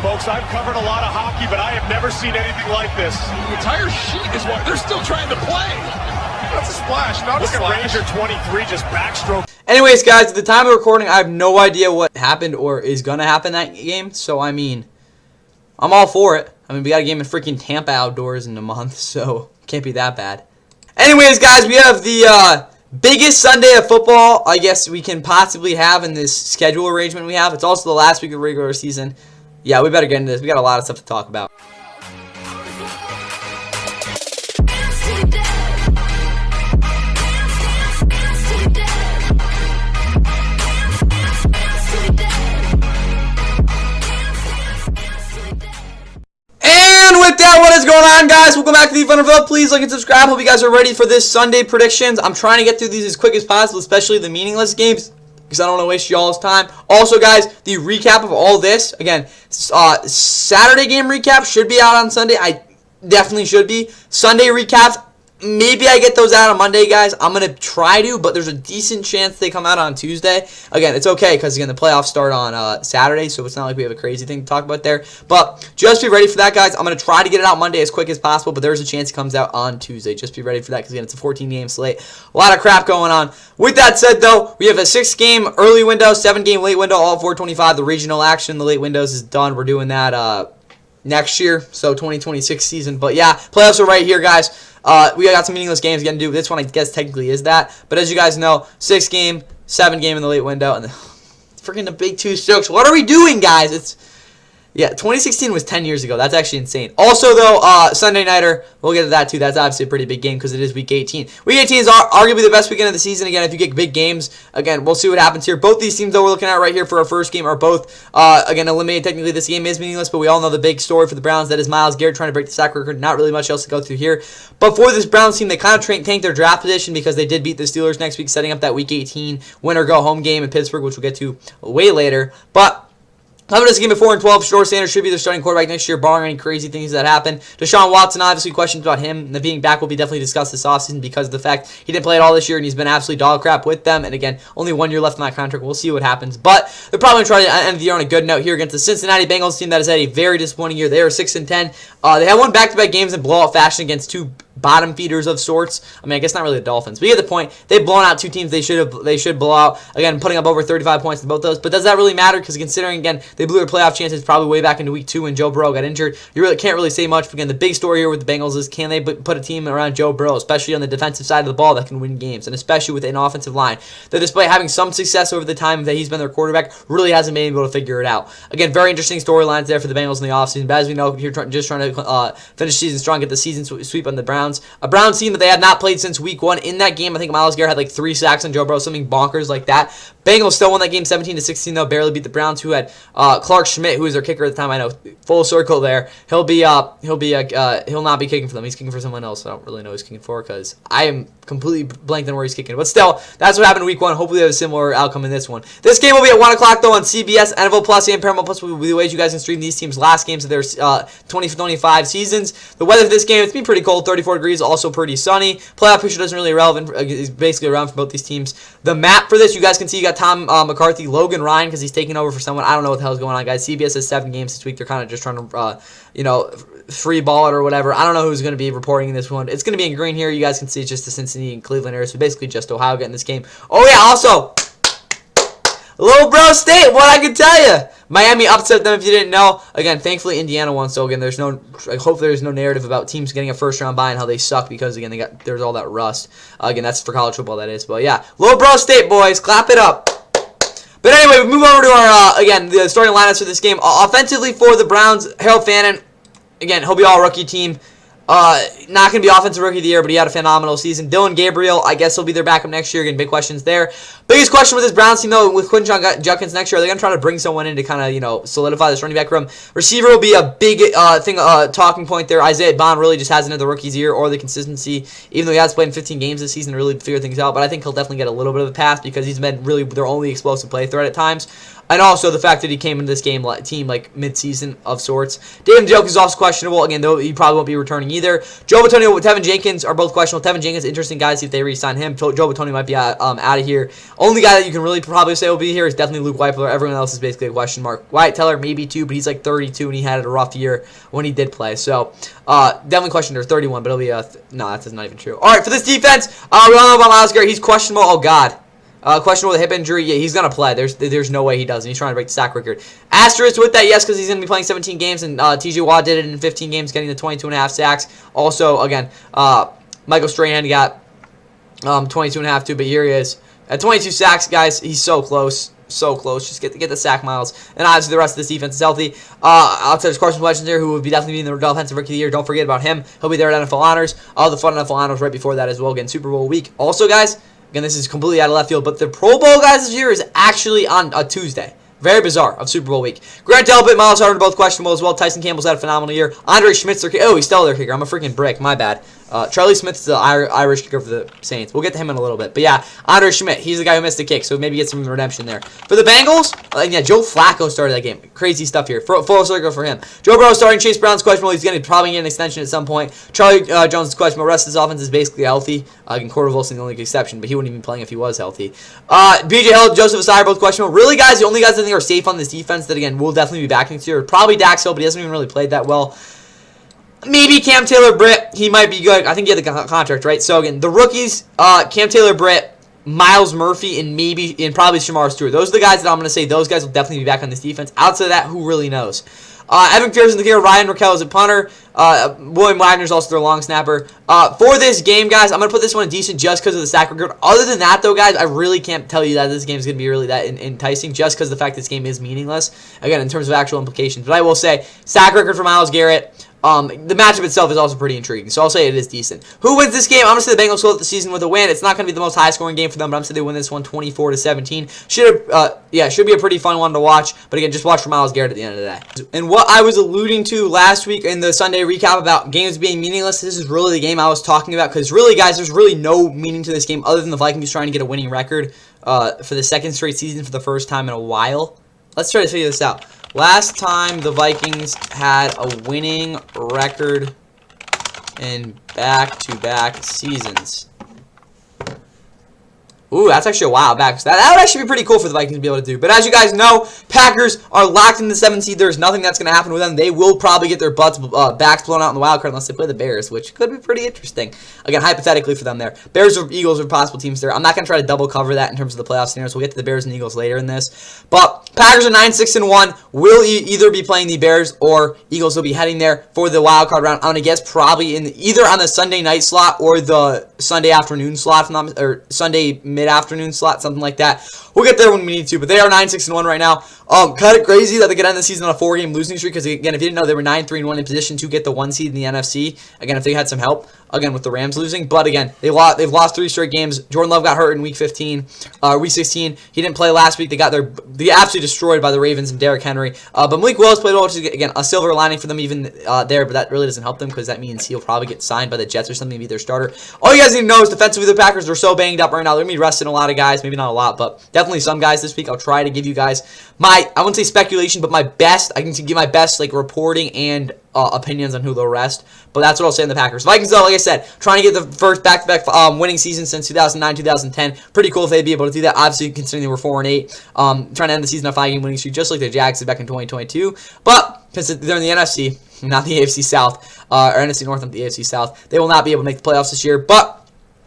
Folks, I've covered a lot of hockey, but I have never seen anything like this. The entire sheet is what they're still trying to play. That's a splash, not a splash. Look at Ranger 23 just backstroke. Anyways, guys, at the time of recording, I have no idea what happened or is going to happen that game. So, I mean, I'm all for it. I mean, we got a game in freaking Tampa outdoors in a month, so can't be that bad. Anyways, guys, we have the biggest Sunday of football I guess we can possibly have in this schedule arrangement we have. It's also the last week of the regular season. Yeah, we better get into this. We got a lot of stuff to talk about. And with that, what is going on, guys? Welcome back to the Fun Vlog. Please like and subscribe. Hope you guys are ready for this Sunday predictions. I'm trying to get through these as quick as possible, especially the meaningless games, because I don't want to waste y'all's time. Also, guys, the recap of all this, again, Saturday game recap should be out on Sunday. I definitely should be. Sunday recaps, maybe I get those out on Monday, guys. I'm going to try to, but there's a decent chance they come out on Tuesday. Again, it's okay because, again, the playoffs start on Saturday, so it's not like we have a crazy thing to talk about there. But just be ready for that, guys. I'm going to try to get it out Monday as quick as possible, but there's a chance it comes out on Tuesday. Just be ready for that because, again, it's a 14-game slate. A lot of crap going on. With that said, though, we have a 6-game early window, 7-game late window, all 425. The regional action, the late windows is done. We're doing that next year, so 2026 season. But, yeah, playoffs are right here, guys. We got some meaningless games again to do. This one, I guess, technically is that. But as you guys know, 6-game, 7-game in the late window, and freaking the big 2 strokes. What are we doing, guys? Yeah, 2016 was 10 years ago. That's actually insane. Also, though, Sunday Nighter, we'll get to that, too. That's obviously a pretty big game because it is Week 18. Week 18 is arguably the best weekend of the season. Again, if you get big games, again, we'll see what happens here. Both these teams, though, we're looking at right here for our first game are both, again, eliminated. Technically, this game is meaningless, but we all know the big story for the Browns. That is Myles Garrett trying to break the sack record. Not really much else to go through here. But for this Browns team, they kind of tanked their draft position because they did beat the Steelers next week, setting up that Week 18 winner-go-home game in Pittsburgh, which we'll get to way later. But coming to this game at 4-12, Shedeur Sanders should be their starting quarterback next year, barring any crazy things that happen. Deshaun Watson, obviously, questions about him. The being back will be definitely discussed this offseason because of the fact he didn't play at all this year and he's been absolutely dog crap with them. And again, only 1 year left on that contract. We'll see what happens. But they're probably going to try to end the year on a good note here against the Cincinnati Bengals team that has had a very disappointing year. They are 6-10. They had won back-to-back games in blowout fashion against 2 bottom feeders of sorts. I mean, I guess not really the Dolphins. But you get the point. They've blown out 2 teams they should blow out. Again, putting up over 35 points in both those. But does that really matter? Because considering, again, they blew their playoff chances probably way back into Week 2 when Joe Burrow got injured. You really can't really say much. But again, the big story here with the Bengals is can they put a team around Joe Burrow, especially on the defensive side of the ball, that can win games, and especially with an offensive line that, despite having some success over the time that he's been their quarterback, really hasn't been able to figure it out. Again, very interesting storylines there for the Bengals in the offseason. But as we know, you're just trying to finish season strong, get the season sweep on the Browns. A Browns team that they had not played since Week 1. In that game, I think Myles Garrett had like 3 sacks on Joe Burrow, something bonkers like that. Bengals still won that game 17-16, though, barely beat the Browns, who had Clark Schmidt, who was their kicker at the time. I know, full circle there. He'll not be kicking for them. He's kicking for someone else. I don't really know who he's kicking for because I am completely blanked on where he's kicking. But still, that's what happened in Week 1. Hopefully, they have a similar outcome in this one. This game will be at 1 o'clock, though, on CBS, NFL Plus, and Paramount Plus will be the ways you guys can stream these teams' last games of their 2025 seasons. The weather for this game, it's been pretty cold, 34 degrees, also pretty sunny. Playoff picture doesn't really relevant. It's basically around for both these teams. The map for this, you guys can see, you got Tom McCarthy, Logan Ryan, because he's taking over for someone. I don't know what the hell is going on, guys. CBS has 7 games this week. They're kind of just trying to, free ball it or whatever. I don't know who's going to be reporting in this one. It's going to be in green here. You guys can see it's just the Cincinnati and Cleveland area, so basically just Ohio getting this game. Oh, yeah, also, Little Bro State, what I can tell you. Miami upset them if you didn't know. Again, thankfully Indiana won, so again, hopefully there's no narrative about teams getting a first-round bye and how they suck because, again, there's all that rust. Again, that's for college football, that is. But, yeah, Little Bro State, boys, clap it up. But anyway, we move over to our, again, the starting lineups for this game. Offensively for the Browns, Harold Fannin, again, he'll be all rookie team. Not going to be offensive rookie of the year, but he had a phenomenal season. Dylan Gabriel, I guess he'll be their backup next year. Again, big questions there. Biggest question with this Browns team, though, with Quinton Judkins next year, are they going to try to bring someone in to kind of, solidify this running back room? Receiver will be a big talking point there. Isaiah Bond really just hasn't had the rookie's year or the consistency, even though he has played in 15 games this season to really figure things out. But I think he'll definitely get a little bit of a pass because he's been really their only explosive play threat at times. And also the fact that he came into this team like mid-season of sorts. David Njoku is also questionable. Again, though he probably won't be returning either. Joe Bitonio with Tevin Jenkins are both questionable. Tevin Jenkins, interesting guy. See if they re-sign him. Joe Bitonio might be out of here. Only guy that you can really probably say will be here is definitely Luke Whitefeller. Everyone else is basically a question mark. Wyatt Teller maybe too, but he's like 32 and he had a rough year when he did play. So definitely questioned, or 31, but it'll be no, that's not even true. All right, for this defense, we all know about Myles Garrett. He's questionable. Oh God. Questionable with a hip injury. Yeah, he's going to play. There's no way he doesn't. He's trying to break the sack record. Asterisk with that, yes, because he's going to be playing 17 games, and T.J. Watt did it in 15 games, getting the 22.5 sacks. Also, again, Michael Strahan got 22.5 too, but here he is. At 22 sacks, guys, he's so close. So close. Just get the sack miles. And obviously the rest of this defense is healthy. Outside of Carson Wentz here, who will be definitely in the Defensive Rookie of the Year. Don't forget about him. He'll be there at NFL Honors. All the fun NFL Honors right before that as well. Again, Super Bowl week. Also, guys, again, this is completely out of left field, but the Pro Bowl, guys, this year is actually on a Tuesday. Very bizarre of Super Bowl week. Grant Delpit, Miles Harden, both questionable as well. Tyson Campbell's had a phenomenal year. Andre Schmidt's their kicker. Oh, he's still their kicker. I'm a freaking brick. My bad. Charlie Smith's the Irish kicker for the Saints. We'll get to him in a little bit. But yeah, Andre Schmidt, he's the guy who missed the kick, so maybe get some redemption there. For the Bengals, yeah, Joe Flacco started that game. Crazy stuff here. Full circle for him. Joe Burrow starting. Chase Brown's questionable. He's going to probably get an extension at some point. Charlie Jones is questionable. The rest of his offense is basically healthy. Again, Cordell Wilson the only exception, but he wouldn't even be playing if he was healthy. B.J. Hill, Joseph Asai, both questionable. Really, guys, the only guys I think are safe on this defense that, again, will definitely be back next year. Probably Dax Hill, but he hasn't even really played that well. Maybe Cam Taylor-Britt. He might be good. I think he had the contract, right? So, again, the rookies, Cam Taylor-Britt, Miles Murphy, and probably Shamar Stewart. Those are the guys that I'm going to say those guys will definitely be back on this defense. Outside of that, who really knows? Evan McPherson the kicker. Ryan Raquel is a punter. William Wagner's also their long snapper. For this game, guys, I'm going to put this one in decent just because of the sack record. Other than that, though, guys, I really can't tell you that this game is going to be really that enticing just because the fact this game is meaningless. Again, in terms of actual implications. But I will say, sack record for Myles Garrett. The matchup itself is also pretty intriguing, so I'll say it is decent. Who wins this game? I'm going to say the Bengals close the season with a win. It's not going to be the most high-scoring game for them, but I'm going to say they win this one 24-17. Should be a pretty fun one to watch, but again, just watch for Myles Garrett at the end of the day. And what I was alluding to last week in the Sunday recap about games being meaningless, this is really the game I was talking about, because really, guys, there's really no meaning to this game other than the Vikings trying to get a winning record for the second straight season for the first time in a while. Let's try to figure this out. Last time the Vikings had a winning record in back-to-back seasons. Ooh, that's actually a while back. So that would actually be pretty cool for the Vikings to be able to do. But as you guys know, Packers are locked in the 7th seed. There's nothing that's going to happen with them. They will probably get their backs blown out in the wild card unless they play the Bears, which could be pretty interesting. Again, hypothetically for them there. Bears or Eagles are possible teams there. I'm not going to try to double cover that in terms of the playoff scenarios. We'll get to the Bears and Eagles later in this. But Packers are 9-6-1. Will either be playing the Bears or Eagles will be heading there for the wild card round. I'm going to guess probably in either on the Sunday night slot or the Sunday afternoon slot, or Sunday mid-afternoon slot, something like that. We'll get there when we need to, but they are 9-6-1 right now. Kind of crazy that they could end the season on a 4-game losing streak, because again, if you didn't know, they were 9-3-1 in position to get the 1 seed in the NFC. Again, if they had some help, again, with the Rams losing. But again, they've lost 3 straight games. Jordan Love got hurt in week 16. He didn't play last week. They absolutely destroyed by the Ravens and Derrick Henry. But Malik Willis played well, which is, again, a silver lining for them even there, but that really doesn't help them, because that means he'll probably get signed by the Jets or something to be their starter. All you guys need to know is defensively, the Packers are so banged up right now. They're going to be resting a lot of guys. Maybe not a lot, but definitely some guys this week. I'll try to give you guys I wouldn't say speculation, but my best. I can give my best reporting and opinions on who they'll rest. But that's what I'll say in the Packers. Vikings, though, like I said, trying to get the first back-to-back winning season since 2009-2010. Pretty cool if they'd be able to do that. Obviously, considering they were 4-8, trying to end the season on a 5-game winning streak, just like the Jags did back in 2022. But because they're in the NFC, not the AFC South, or NFC North, not the AFC South, they will not be able to make the playoffs this year. But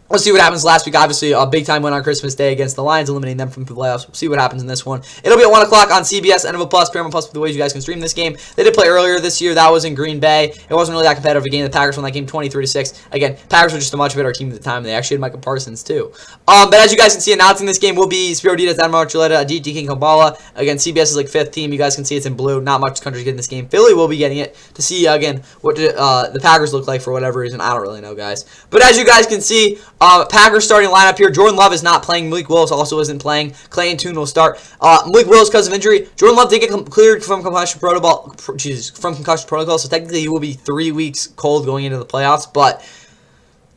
we'll see what happens last week. Obviously, a big-time win on Christmas Day against the Lions, eliminating them from the playoffs. We'll see what happens in this one. It'll be at 1 o'clock on CBS, NFL Plus, Paramount Plus, for the ways you guys can stream this game. They did play earlier this year. That was in Green Bay. It wasn't really that competitive a game. The Packers won that game 23-6. Again, Packers were just a much better team at the time. They actually had Micah Parsons, too. But as you guys can see, announcing this game will be Spiro Diaz, Admiral Archuleta, Aditi King Kabbalah. Again, CBS is 5th team. You guys can see it's in blue. Not much country's getting this game. Philly will be getting it to see, again, what the Packers look like for whatever reason. I don't really know, guys. But as you guys can see, Packers starting lineup here. Jordan Love is not playing. Malik Willis also isn't playing. Clayton Tune will start. Malik Willis because of injury. Jordan Love did get cleared from concussion protocol. So technically he will be 3 weeks cold going into the playoffs. But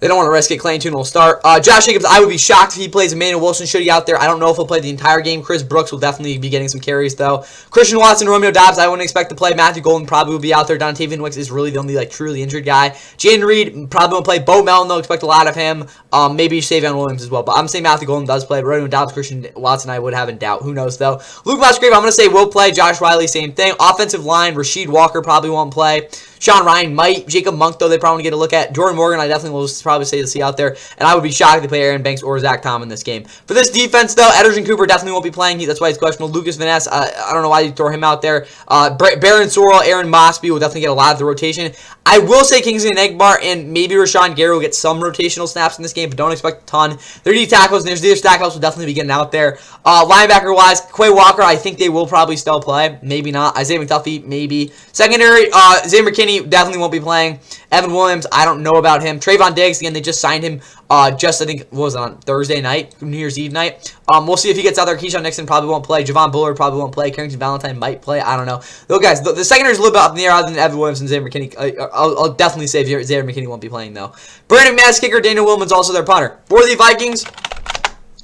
They don't want to risk it. Clayton will start. Josh Jacobs, I would be shocked if he plays. Emmanuel Wilson should be out there. I don't know if he'll play the entire game. Chris Brooks will definitely be getting some carries, though. Christian Watson, Romeo Dobbs, I wouldn't expect to play. Matthew Golden probably will be out there. Dontavian Wicks is really the only truly injured guy. Jaden Reed probably won't play. Bo Melton, they'll expect a lot of him. Maybe Savion Williams as well. But I'm saying Matthew Golden does play. Romeo Dobbs, Christian Watson, I would have in doubt. Who knows, though. Luke Musgrave, I'm going to say will play. Josh Riley, same thing. Offensive line, Rasheed Walker probably won't play. Sean Ryan might. Jacob Monk, though, they probably want to get a look at. Jordan Morgan, I definitely will probably say to see out there. And I would be shocked if they play Aaron Banks or Zach Tom in this game. For this defense, though, Ederson Cooper definitely won't be playing. That's why he's questionable. Lucas Van Ness, I don't know why you throw him out there. Baron Sorrell, Aaron Mosby will definitely get a lot of the rotation. I will say Kingsley Egbar and maybe Rashawn Gary will get some rotational snaps in this game, but don't expect a ton. Their D tackles and their stack house will definitely be getting out there. Linebacker-wise, Quay Walker, I think they will probably still play. Maybe not. Isaiah McDuffie, maybe. Secondary, Zay McKinney definitely won't be playing. Evan Williams, I don't know about him. Trayvon Diggs, again, they just signed him I think, what was it, on Thursday night, New Year's Eve night. We'll see if he gets out there. Keyshawn Nixon probably won't play. Javon Bullard probably won't play. Carrington Valentine might play. I don't know. Though, guys, the secondary is a little bit up in the air other than Evan Williams and Xavier McKinney. I'll definitely say Xavier McKinney won't be playing, though. Brandon Mass, kicker, Daniel Willman's also their punter. For the Vikings,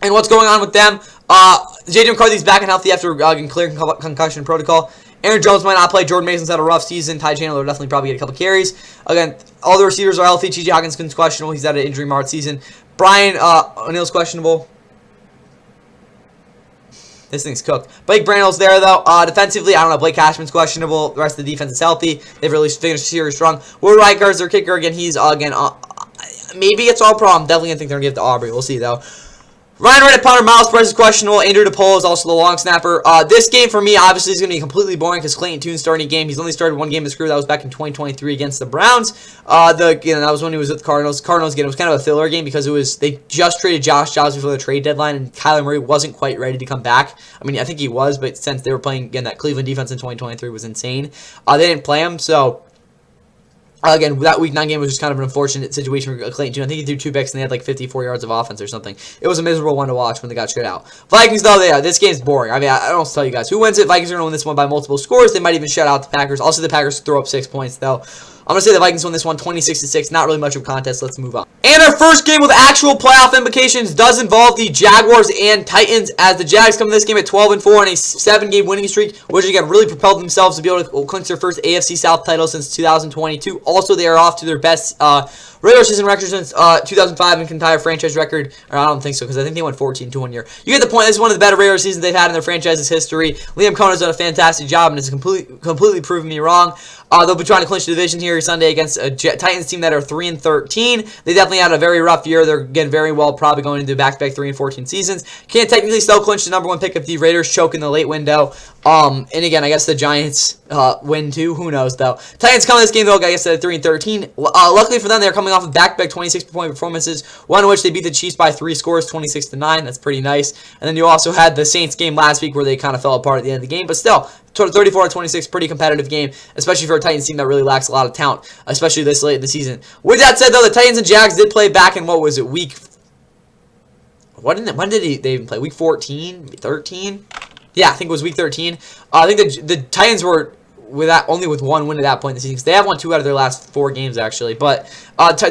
and what's going on with them, J.J. McCarthy's back and healthy after getting clear concussion protocol. Aaron Jones might not play. Jordan Mason's had a rough season. Ty Chandler will definitely probably get a couple carries. Again, all the receivers are healthy. T.J. Hawkinson's questionable. He's had an injury-marred season. Brian O'Neill's questionable. This thing's cooked. Blake Brandle's there, though. Defensively, I don't know. Blake Cashman's questionable. The rest of the defense is healthy. They've really finished the series strong. Will Reichardt's their kicker. Again, he's, maybe it's all problem. Definitely going to think they're going to give it to Aubrey. We'll see, though. Ryan Wright at punter, Miles Price is questionable. Andrew DePaul is also the long snapper. This game for me, obviously, is going to be completely boring because Clayton Tune's starting a game. He's only started one game of his career. That was back in 2023 against the Browns. That was when he was with the Cardinals. Cardinals, again, it was kind of a filler game because they just traded Josh Jobs before the trade deadline, and Kyler Murray wasn't quite ready to come back. I mean, I think he was, but since they were playing, again, that Cleveland defense in 2023 was insane. They didn't play him, so... Again, that Week 9 game was just kind of an unfortunate situation for Clayton Tune. I think he threw 2 picks and they had like 54 yards of offense or something. It was a miserable one to watch when they got shut out. Vikings, though, this game's boring. I mean, I don't tell you guys. Who wins it? Vikings are going to win this one by multiple scores. They might even shut out the Packers. Also, the Packers throw up 6 points, though. I'm going to say the Vikings win this one 26-6. Not really much of a contest. Let's move on. And our first game with actual playoff implications does involve the Jaguars and Titans, as the Jags come to this game at 12-4 on a 7-game winning streak, which again really propelled themselves to be able to clinch their first AFC South title since 2022. Also, they are off to their best regular season record since 2005 and can tie a franchise record. Or I don't think so, because I think they went 14-2 one year. You get the point. This is one of the better regular seasons they've had in their franchise's history. Liam Cohen has done a fantastic job and has completely proven me wrong. They'll be trying to clinch the division here Sunday against a Titans team that are 3-13. They definitely had a very rough year. They're getting very well, probably going into back-to-back 3-14 seasons. Can't technically still clinch the number 1 pick if the Raiders choke in the late window. And again, I guess the Giants win too. Who knows, though. Titans come to this game, though, I guess, at 3-13. Luckily for them, they're coming off of back-to-back 26-point performances, one in which they beat the Chiefs by 3 scores, 26-9. That's pretty nice. And then you also had the Saints game last week where they kind of fell apart at the end of the game. But still, 34-26, pretty competitive game, especially for a Titans team that really lacks a lot of talent, especially this late in the season. With that said, though, the Titans and Jags did play back in, what was it, when did they even play? Week 14? 13? Yeah, I think it was week 13. I think the Titans were only with 1 win at that point in the season, because they have won 2 out of their last 4 games, actually. But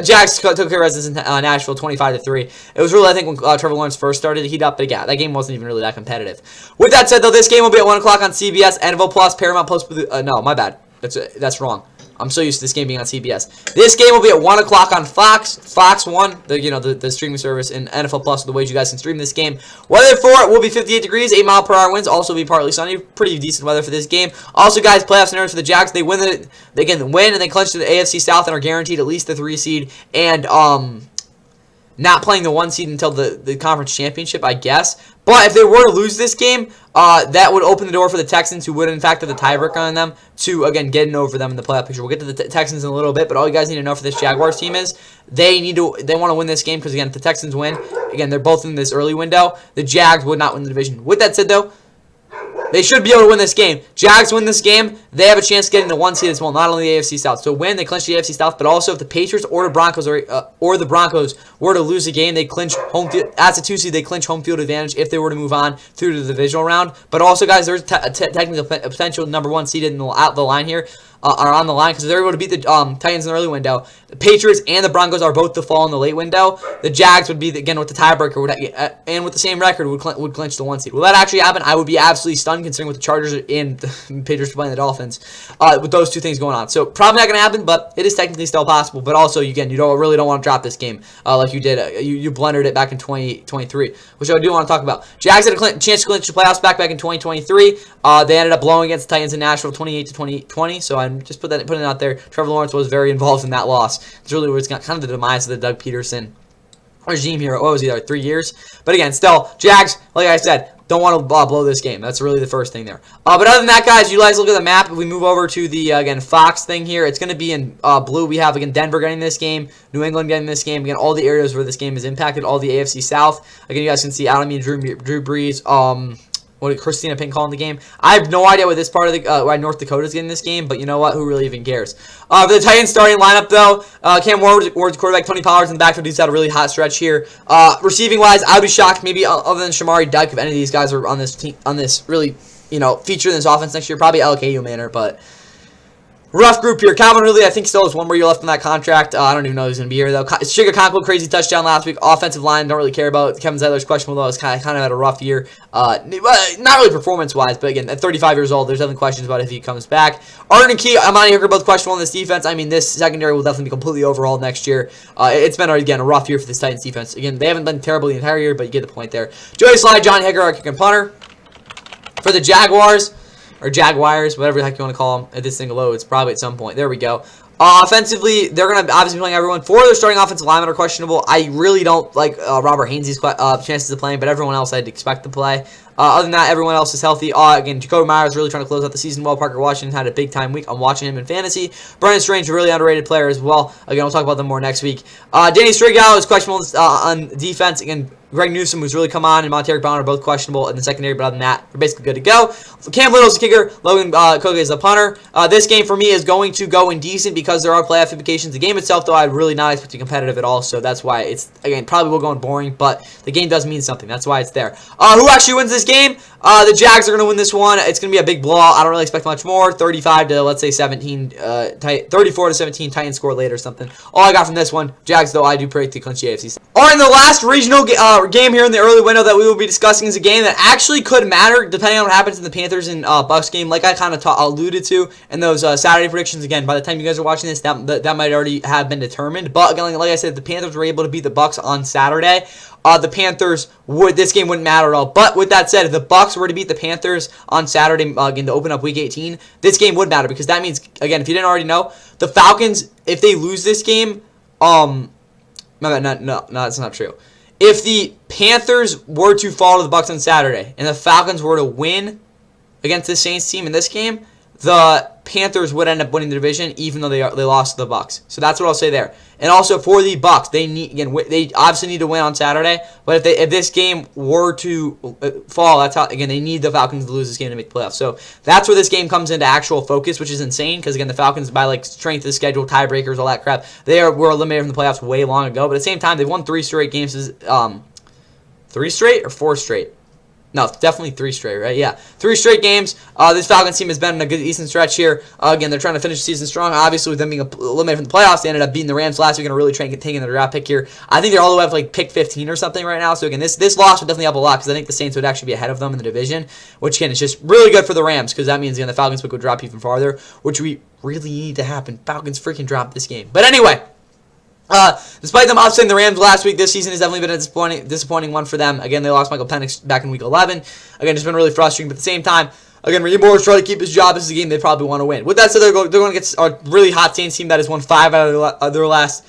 Jags took care of business in Nashville 25-3. It was really, I think, when Trevor Lawrence first started to heat up, but yeah, that game wasn't even really that competitive. With that said, though, this game will be at 1 o'clock on CBS, NFL Plus, Paramount Plus. No, my bad. That's wrong. I'm so used to this game being on CBS. This game will be at 1 o'clock on Fox 1, the streaming service, and NFL Plus are the ways you guys can stream this game. Weather for it will be 58 degrees, 8-mile-per-hour winds, also be partly sunny. Pretty decent weather for this game. Also, guys, playoff scenarios for the Jags. They win and they clinch to the AFC South and are guaranteed at least the 3 seed. And not playing the 1 seed until the conference championship, I guess. But if they were to lose this game, that would open the door for the Texans, who would in fact have the tiebreaker on them, to again getting over them in the playoff picture. We'll get to the Texans in a little bit, but all you guys need to know for this Jaguars team is they want to win this game, because again, if the Texans win, again, they're both in this early window. The Jags would not win the division. With that said, though, they should be able to win this game. Jags win this game, they have a chance of getting the 1 seed as well, not only the AFC South. So win, they clinch the AFC South, but also if the Patriots or the Broncos were to lose a game, they clinch home field. As a 2 seed, they clinch home field advantage if they were to move on through to the divisional round. But also, guys, there's technically a potential number 1 seed in the line here. are on the line because they're able to beat the Titans in the early window. The Patriots and the Broncos are both to fall in the late window. The Jags would be, again, with the tiebreaker, and with the same record, would clinch the 1 seed. Will that actually happen? I would be absolutely stunned considering with the Chargers and the Patriots playing the Dolphins with those two things going on. So probably not going to happen, but it is technically still possible. But also, again, you really don't want to drop this game like you did. You blundered it back in 2023, which I do want to talk about. Jags had a chance to clinch the playoffs back in 2023. They ended up blowing against the Titans in Nashville 28-20. So I'm just putting it out there. Trevor Lawrence was very involved in that loss. It's really where it's got kind of the demise of the Doug Peterson regime here. What was he there? 3 years? But again, still, Jags, like I said, don't want to blow this game. That's really the first thing there. But other than that, guys, you guys look at the map. If we move over to the, again, Fox thing here, it's going to be in blue. We have, again, Denver getting this game, New England getting this game. Again, all the areas where this game is impacted, all the AFC South. Again, you guys can see Adam and Drew Brees, what did Christina Pink call in the game? I have no idea what this part of the why North Dakota is getting this game, but you know what? Who really even cares? For the Titans starting lineup, though, Cam Ward's quarterback, Tony Pollard's in the backfield. He's had a really hot stretch here. Receiving wise, I'd be shocked, maybe other than Shamari Duck, if any of these guys are on this team, on this really, feature in this offense next year. Probably LKU Manor, but rough group here. Calvin Ridley, I think, still has 1 more year left on that contract. I don't even know who's going to be here, though. Shiga Conklin, crazy touchdown last week. Offensive line, don't really care about. Kevin Zeitler's questionable, though. It's kind of had a rough year. Not really performance-wise, but again, at 35 years old, there's definitely questions about if he comes back. Arden and Key, Amani Hooker, both questionable in this defense. I mean, this secondary will definitely be completely overhauled next year. It's been, again, a rough year for this Titans defense. Again, they haven't been terrible the entire year, but you get the point there. Joey Slye, John Hager, our kick and punter. For the Jaguars, or Jaguars, whatever the heck you want to call them, at this thing loads, probably at some point. There we go. Offensively, they're going to obviously be playing everyone. 4 of their starting offensive linemen are questionable. I really don't like Robert Hainsey's chances of playing, but everyone else I'd expect to play. Other than that, everyone else is healthy. Again, Jacoby Myers really trying to close out the season well. Parker Washington had a big-time week. I'm watching him in fantasy. Brennan Strange, a really underrated player as well. Again, we'll talk about them more next week. Danny Strigal is questionable on defense. Again, Greg Newsom, who's really come on, and Monteric Brown are both questionable in the secondary, but other than that, we're basically good to go. Cam Little's the kicker. Logan Koge is the punter. This game, for me, is going to go indecent because there are playoff implications. The game itself, though, I really not expect to be competitive at all, so that's why it's, again, probably will go in boring, but the game does mean something. That's why it's there. Who actually wins this game? The Jags are going to win this one. It's going to be a big blowout. I don't really expect much more. 35 to, let's say, 17, 34 to 17, Titans score late or something. All I got from this one, Jags, though, I do predict to clinch the AFC. All right, in the last regional game here in the early window that we will be discussing is a game that actually could matter depending on what happens in the Panthers and Bucks game, like I kind of alluded to in those Saturday predictions. Again, by the time you guys are watching this, that might already have been determined. But again, like I said, the Panthers were able to beat the Bucks on Saturday. The Panthers this game wouldn't matter at all. But with that said, if the Bucks were to beat the Panthers on Saturday again to open up Week 18, this game would matter because that means, again, if you didn't already know, the Falcons, if they lose this game, no, that's not true. If the Panthers were to fall to the Bucks on Saturday and the Falcons were to win against the Saints team in this game, the Panthers would end up winning the division, even though they lost to the Bucks. So that's what I'll say there. And also for the Bucks, they obviously need to win on Saturday. But if this game were to fall, that's how, again, they need the Falcons to lose this game to make the playoffs. So that's where this game comes into actual focus, which is insane. Because again, the Falcons, by like strength of the schedule, tiebreakers, all that crap, were eliminated from the playoffs way long ago. But at the same time, they've won 3 straight games. 3 straight or 4 straight? No, definitely 3 straight, right? Yeah, 3 straight games. This Falcons team has been in a good, decent stretch here. Again, they're trying to finish the season strong. Obviously, with them being eliminated from the playoffs, they ended up beating the Rams last week and are really trying to get taking their draft pick here. I think they're all the way up to like pick 15 or something right now. So again, this loss would definitely help a lot because I think the Saints would actually be ahead of them in the division, which again is just really good for the Rams because that means again the Falcons would go drop even farther, which we really need to happen. Falcons freaking drop this game. But anyway. Despite them upsetting the Rams last week, this season has definitely been a disappointing one for them. Again, they lost Michael Penix back in Week 11. Again, it's been really frustrating, but at the same time, again, Raheem Morris trying to keep his job. This is a game they probably want to win. With that said, they're going to get a really hot Saints team that has won 5 out of their last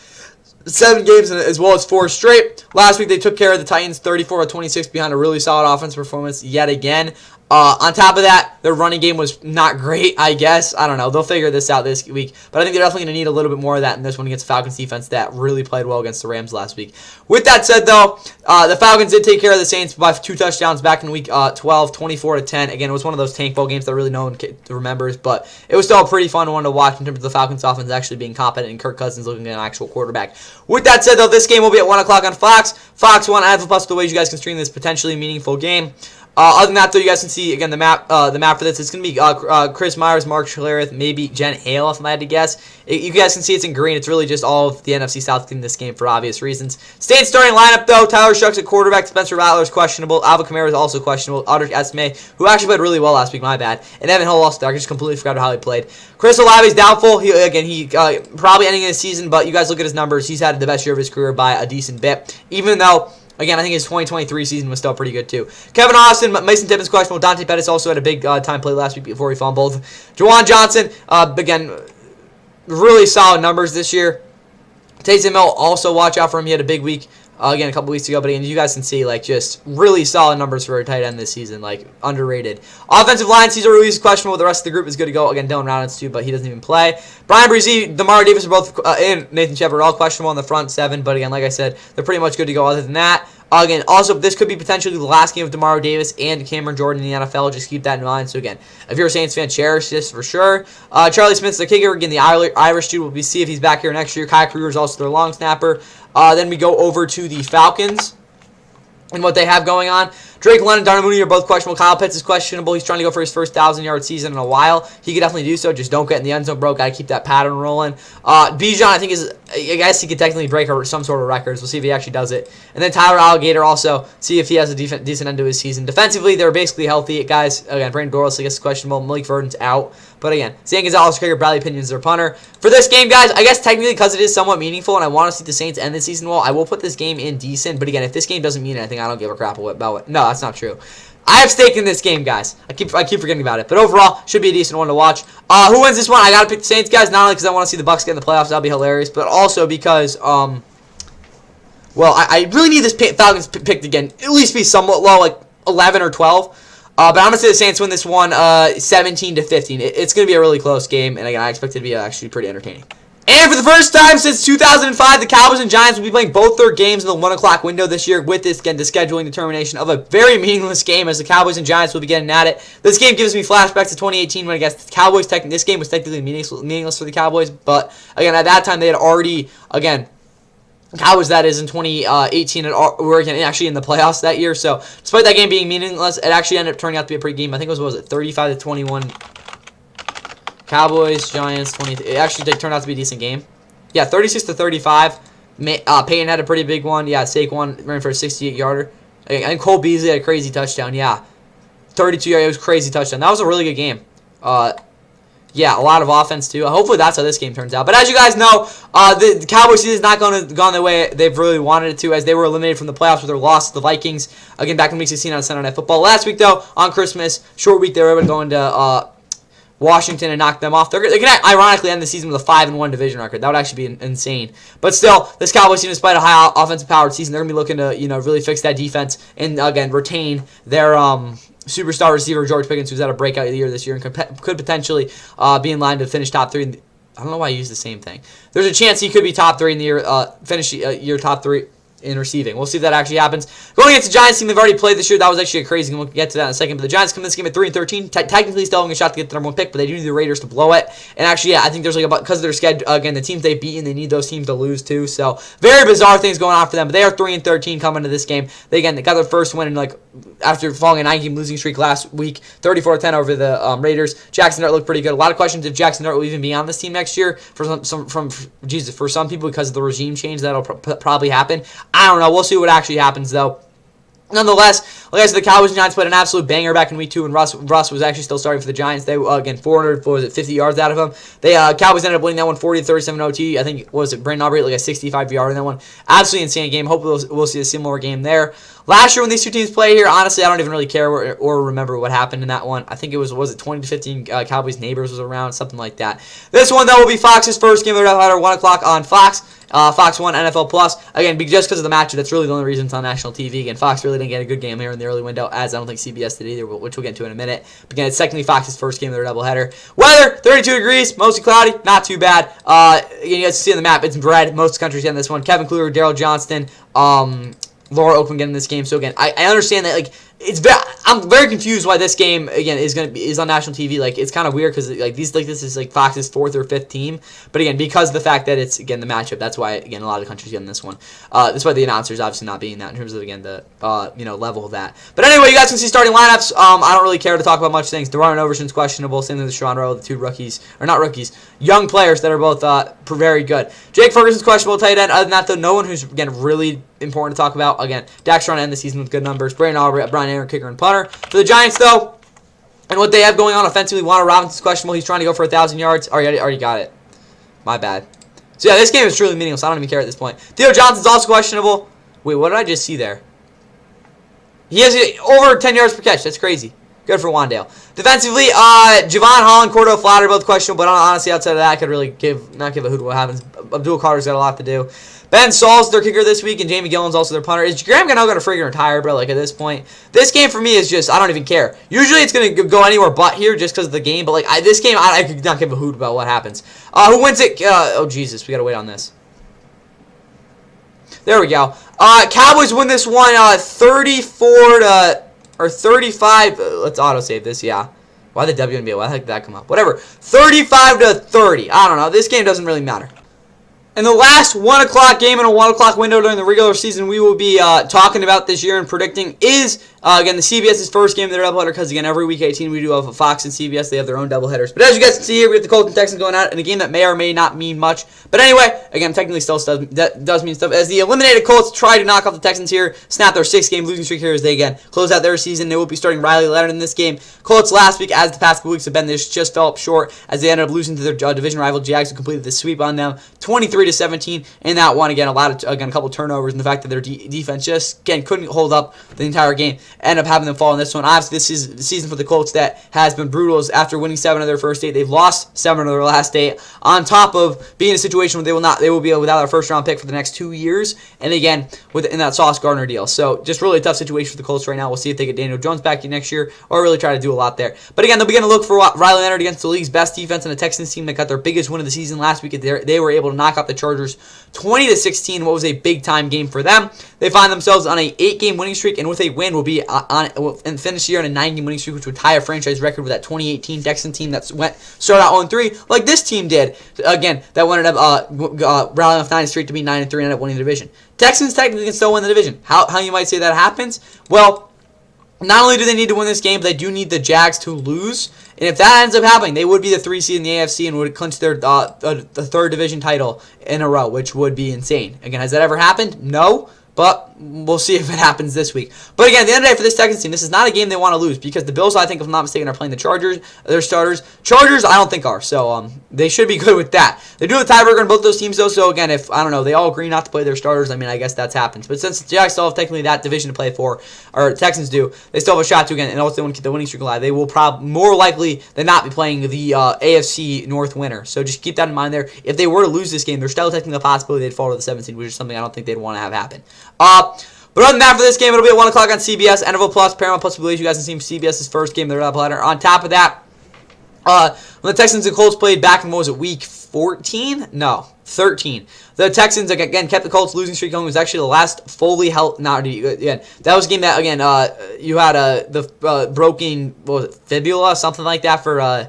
7 games, as well as 4 straight. Last week, they took care of the Titans 34-26 behind a really solid offensive performance yet again. On top of that, their running game was not great, I guess. I don't know. They'll figure this out this week. But I think they're definitely going to need a little bit more of that in this one against the Falcons defense that really played well against the Rams last week. With that said, though, the Falcons did take care of the Saints by 2 touchdowns back in Week 12, 24-10. Again, it was one of those tank bowl games that really no one remembers. But it was still a pretty fun one to watch in terms of the Falcons offense actually being competent and Kirk Cousins looking at an actual quarterback. With that said, though, this game will be at 1 o'clock on Fox. Fox 1, I have a plus the ways you guys can stream this potentially meaningful game. Other than that, though, you guys can see, again, the map for this. It's going to be Chris Myers, Mark Schlereth, maybe Jen Hale, if I had to guess. You guys can see it's in green. It's really just all of the NFC South in this game for obvious reasons. State starting lineup, though. Tyler Shucks at quarterback. Spencer Rattler is questionable. Alvin Kamara is also questionable. Audrich Esme, who actually played really well last week, my bad. And Evan Hill also, I just completely forgot how he played. Chris Olave is doubtful. He probably ending the season, but you guys look at his numbers. He's had the best year of his career by a decent bit, even though, again, I think his 2023 season was still pretty good, too. Kevin Austin, Mason Tippins questionable. Dante Pettis also had a big time play last week before he fumbled. Juwan Johnson, again, really solid numbers this year. Taysom Hill, also watch out for him. He had a big week, again, a couple weeks ago. But again, you guys can see, like, just really solid numbers for a tight end this season, like, underrated. Offensive line, Cesar Ruiz is questionable. The rest of the group is good to go. Again, Dylan Rollins, too, but he doesn't even play. Brian Brzee, Demario Davis are both, and Nathan Shepard are all questionable in the front seven. But again, like I said, they're pretty much good to go other than that. Again, also, this could be potentially the last game of Demario Davis and Cameron Jordan in the NFL. Just keep that in mind. So, again, if you're a Saints fan, cherish this for sure. Charlie Smith's the kicker. Again, the Irish dude will see if he's back here next year. Kai Kruger is also their long snapper. Then we go over to the Falcons and what they have going on. Drake London, Darnell Mooney are both questionable. Kyle Pitts is questionable. He's trying to go for his first 1,000-yard season in a while. He could definitely do so. Just don't get in the end zone, bro. Got to keep that pattern rolling. Bijan, I think, I guess he could technically break some sort of records. We'll see if he actually does it. And then Tyler Alligator also, see if he has a decent end to his season. Defensively, they're basically healthy. Guys, again, Brandon Doris, I guess, is questionable. Malik Verdon's out. But again, Zane Gonzalez, kicker, Bradley Pinion's their punter. For this game, guys, I guess technically because it is somewhat meaningful and I want to see the Saints end the season well, I will put this game in decent. But again, if this game doesn't mean anything, I don't give a crap about it. No, that's not true. I have stake in this game, guys. I keep forgetting about it. But overall, should be a decent one to watch. Who wins this one? I got to pick the Saints, guys. Not only because I want to see the Bucs get in the playoffs. That'll be hilarious. But also because, well, I really need this Falcons picked again. At least be somewhat low, like 11 or 12. But I'm going to say the Saints win this one 17-15. It's going to be a really close game. And again, I expect it to be actually pretty entertaining. And for the first time since 2005, the Cowboys and Giants will be playing both their games in the 1 o'clock window this year with this, again, the scheduling determination of a very meaningless game as the Cowboys and Giants will be getting at it. This game gives me flashbacks to 2018 when I guess the Cowboys, this game was technically meaningless for the Cowboys. But, again, at that time they had already, again, Cowboys, that is, in 2018 were actually in the playoffs that year. So, despite that game being meaningless, it actually ended up turning out to be a pretty good game. I think it was 35-21. Cowboys, Giants, 20. It actually did turn out to be a decent game. Yeah, 36-35. Peyton had a pretty big one. Yeah, Saquon ran for a 68-yarder. And Cole Beasley had a crazy touchdown. Yeah, 32 yards. It was a crazy touchdown. That was a really good game. Yeah, a lot of offense too. Hopefully that's how this game turns out. But as you guys know, the Cowboys season is not gone the way they've really wanted it to, as they were eliminated from the playoffs with their loss to the Vikings. Again, back in Week 16 on Sunday Night Football. Last week, though, on Christmas, short week, they were able to go into Washington and knock them off. They can ironically end the season with a 5-1 division record. That would actually be insane. But still, this Cowboys team, despite a high offensive powered season, they're going to be looking to really fix that defense and again retain their superstar receiver George Pickens, who's had a breakout year this year and could potentially be in line to finish top 3. I don't know why I use the same thing. There's a chance he could be top 3 in the year, finish year top 3 in receiving. We'll see if that actually happens. Going against the Giants team they've already played this year, that was actually a crazy game. We'll get to that in a second. But the Giants come in this game at 3-13, technically still having a shot to get the number 1 pick, but they do need the Raiders to blow it. And actually, yeah, I think there's because of their schedule, again, the teams they've beaten, they need those teams to lose too. So very bizarre things going on for them. But they are 3-13 coming into this game. They got their first win in after falling a 9-game losing streak last week, 34-10 over the Raiders. Jackson Dart looked pretty good. A lot of questions if Jackson Dart will even be on this team next year. For some people because of the regime change that'll probably happen. I don't know. We'll see what actually happens though. Nonetheless, like I said, the Cowboys and Giants played an absolute banger back in Week 2, and Russ was actually still starting for the Giants. They, again, 450 yards out of him. Cowboys ended up winning that one 40-37 OT. I think, Brandon Aubrey like a 65-yard in that one. Absolutely insane game. Hopefully we'll see a similar game there. Last year when these two teams played here, honestly, I don't even really care or remember what happened in that one. I think it was it 20-15 Cowboys Neighbors was around, something like that. This one, though, will be Fox's first game of the doubleheader, 1 o'clock on Fox. Fox 1, NFL Plus. Again, just because of the matchup, that's really the only reason it's on national TV. Again, Fox really didn't get a good game here in the early window, as I don't think CBS did either, which we'll get to in a minute. But again, it's technically Fox's first game of their doubleheader. Weather, 32 degrees, mostly cloudy, not too bad. You guys see on the map, it's red. Most countries getting this one. Kevin Kluger, Daryl Johnston, Laura Oakman getting this game. So again, I understand that I'm very confused why this game again is on national TV. Like it's kind of weird because this is like Fox's 4th or 5th team. But again, because of the fact that it's again the matchup, that's why again a lot of countries getting this one. That's why the announcers obviously not being that in terms of again the level of that. But anyway, you guys can see starting lineups. I don't really care to talk about much things. DeRon Overshown's questionable. Same thing with Sean Rowe, the 2 rookies or not rookies, young players that are both very good. Jake Ferguson's questionable tight end. Other than that, though, no one who's again really important to talk about. Again, Dak's trying to end the season with good numbers. Brandon Aubrey, Brian Aaron, kicker and punter. For the Giants, though, and what they have going on offensively, Wanner Robinson's questionable. He's trying to go for 1,000 yards. Already got it. My bad. So, yeah, this game is truly meaningless. I don't even care at this point. Theo Johnson's also questionable. Wait, what did I just see there? He has over 10 yards per catch. That's crazy. Good for Wandale. Defensively, Javon Holland, Cordo Flatter, both questionable, but honestly, outside of that, I could really not give a hoot what happens. Abdul Carter's got a lot to do. Ben Saul's their kicker this week, and Jamie Gillen's also their punter. Is Graham Gano going to freaking retire, bro? Like, at this point, this game for me is just, I don't even care. Usually it's going to go anywhere but here just because of the game, but, like, this game, I could not give a hoot about what happens. Who wins it? Oh, Jesus, we got to wait on this. There we go. Cowboys win this one 35. Let's autosave this, yeah. Why the WNBA? Why the heck did that come up? Whatever. 35-30. I don't know. This game doesn't really matter. And the last 1 o'clock game in a 1 o'clock window during the regular season we will be talking about this year and predicting is, again, the CBS's first game of their doubleheader because, again, every week 18 we do have a Fox and CBS. They have their own doubleheaders. But as you guys can see here, we have the Colts and Texans going out in a game that may or may not mean much. But anyway, again, technically still does mean stuff. As the eliminated Colts try to knock off the Texans here, snap their 6-game losing streak here as they, again, close out their season. They will be starting Riley Leonard in this game. Colts last week, as the past couple weeks have been, they just fell up short as they ended up losing to their division rival Jags, who completed the sweep on them 23-17. In that one, again, a couple turnovers, and the fact that their defense just, again, couldn't hold up the entire game, ended up having them fall in this one. Obviously, this is the season for the Colts that has been brutal. After winning 7 of their first 8, they've lost 7 of their last 8, on top of being in a situation where they will be without their first-round pick for the next 2 years, and again, in that Sauce Gardner deal. So, just really a tough situation for the Colts right now. We'll see if they get Daniel Jones back next year, or really try to do a lot there. But again, they'll begin to look for Riley Leonard against the league's best defense and a Texans team that got their biggest win of the season last week. They were able to knock out the Chargers 20-16. What was a big-time game for them. They find themselves on a 8-game winning streak, and with a win will be and finish the year on a 9-game winning streak, which would tie a franchise record with that 2018 Texan team that started out 0-3, like this team did. Again, that ended up rallying off 9 streak to be 9-3 and ended up winning the division. Texans technically can still win the division. How you might say that happens? Well, not only do they need to win this game, but they do need the Jags to lose. And if that ends up happening, they would be the 3 seed in the AFC and would clinch their the 3rd division title in a row, which would be insane. Again, has that ever happened? No. But we'll see if it happens this week. But again, at the end of the day, for this Texans team, this is not a game they want to lose because the Bills, I think, if I'm not mistaken, are playing the Chargers, their starters. Chargers, I don't think are. So they should be good with that. They do have a tiebreaker on both those teams, though. So again, if, I don't know, they all agree not to play their starters, I mean, I guess that's happens. But since the Jags still have technically that division to play for, or Texans do, they still have a shot to, again, and also they want to keep the winning streak alive. They will more likely than not be playing the AFC North winner. So just keep that in mind there. If they were to lose this game, there's still technically a possibility they'd fall to the 17th, which is something I don't think they'd want to have happen. But other than that, for this game, it'll be at 1 o'clock on CBS, NFL Plus, Paramount Plus, I believe you guys can see CBS's first game of their doubleheader. On top of that, when the Texans and Colts played back in, what was it, week 14? No, 13. The Texans, again, kept the Colts losing streak going. It was actually the last fully healthy, again, that was a game that, again, you had the broken, what was it, fibula, something like that for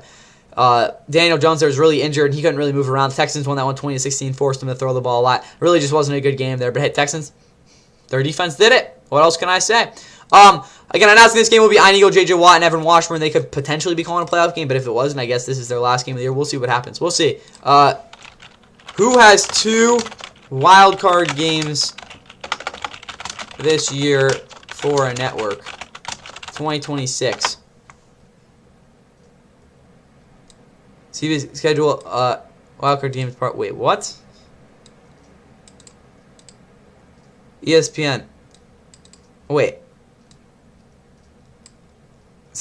Daniel Jones. That was really injured, and he couldn't really move around. The Texans won that one 20-16, forced him to throw the ball a lot. Really just wasn't a good game there, but hey, Texans, their defense did it. What else can I say? Again, announcing this game will be Inigo, J.J. Watt, and Evan Washburn. They could potentially be calling a playoff game, but if it wasn't, I guess this is their last game of the year. We'll see what happens. We'll see. Who has 2 wild card games this year for a network? 2026. See the schedule. Wild card games part. Wait, what? ESPN. Wait.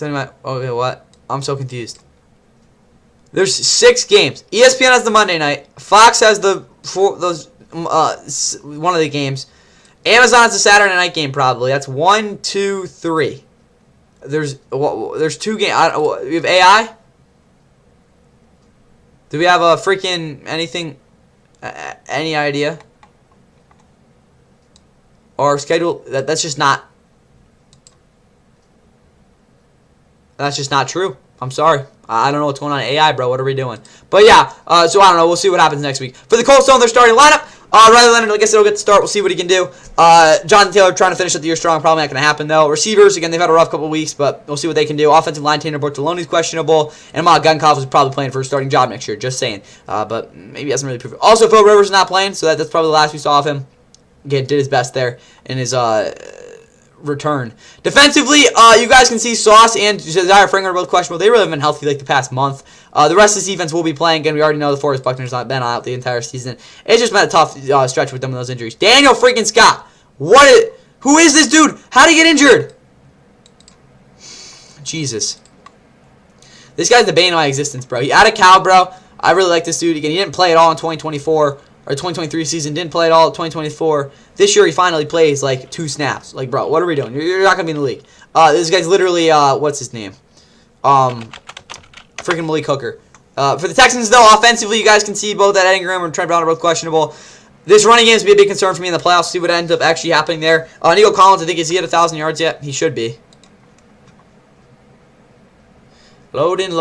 Okay, what? I'm so confused. There's 6 games. ESPN has the Monday night. Fox has one of the games. Amazon has the Saturday night game probably. That's 1, 2, 3. There's 2 games. We have AI. Do we have a freaking anything? Any idea? Or schedule? That's just not. That's just not true. I'm sorry. I don't know what's going on. AI, bro. What are we doing? But yeah, so I don't know. We'll see what happens next week. For the Cold Stone, their starting lineup. Riley Leonard, like I said, will get the start. We'll see what he can do. Jonathan Taylor trying to finish up the year strong. Probably not going to happen, though. Receivers, again, they've had a rough couple of weeks, but we'll see what they can do. Offensive line, Tanner Bortoloni's questionable. And Ahmad Gunkov is probably playing for a starting job next year. Just saying. But maybe he hasn't really proved it. Also, Phil Rivers is not playing, so that's probably the last we saw of him. Again, did his best there in his return. Defensively, you guys can see Sauce and Josiah Fringer are both questionable. They really haven't been healthy like the past month. The rest of the defense will be playing. Again, we already know the Forrest Buckner's not been out the entire season. It's just been a tough stretch with them with those injuries. Daniel freaking Scott. Who is this dude? How did he get injured? Jesus. This guy's the bane of my existence, bro. He out of Cal, bro. I really like this dude. Again, he didn't play at all in 2024. Or 2023 season, didn't play at all. 2024. This year he finally plays like 2 snaps. Like, bro, what are we doing? You're not gonna be in the league. This guy's literally what's his name? Freaking Malik Hooker. For the Texans though, offensively, you guys can see both that Ingram and Trent Brown are both questionable. This running game is gonna be a big concern for me in the playoffs. See what ends up actually happening there. Nico Collins, I think, is he at 1,000 yards yet? He should be. Loading.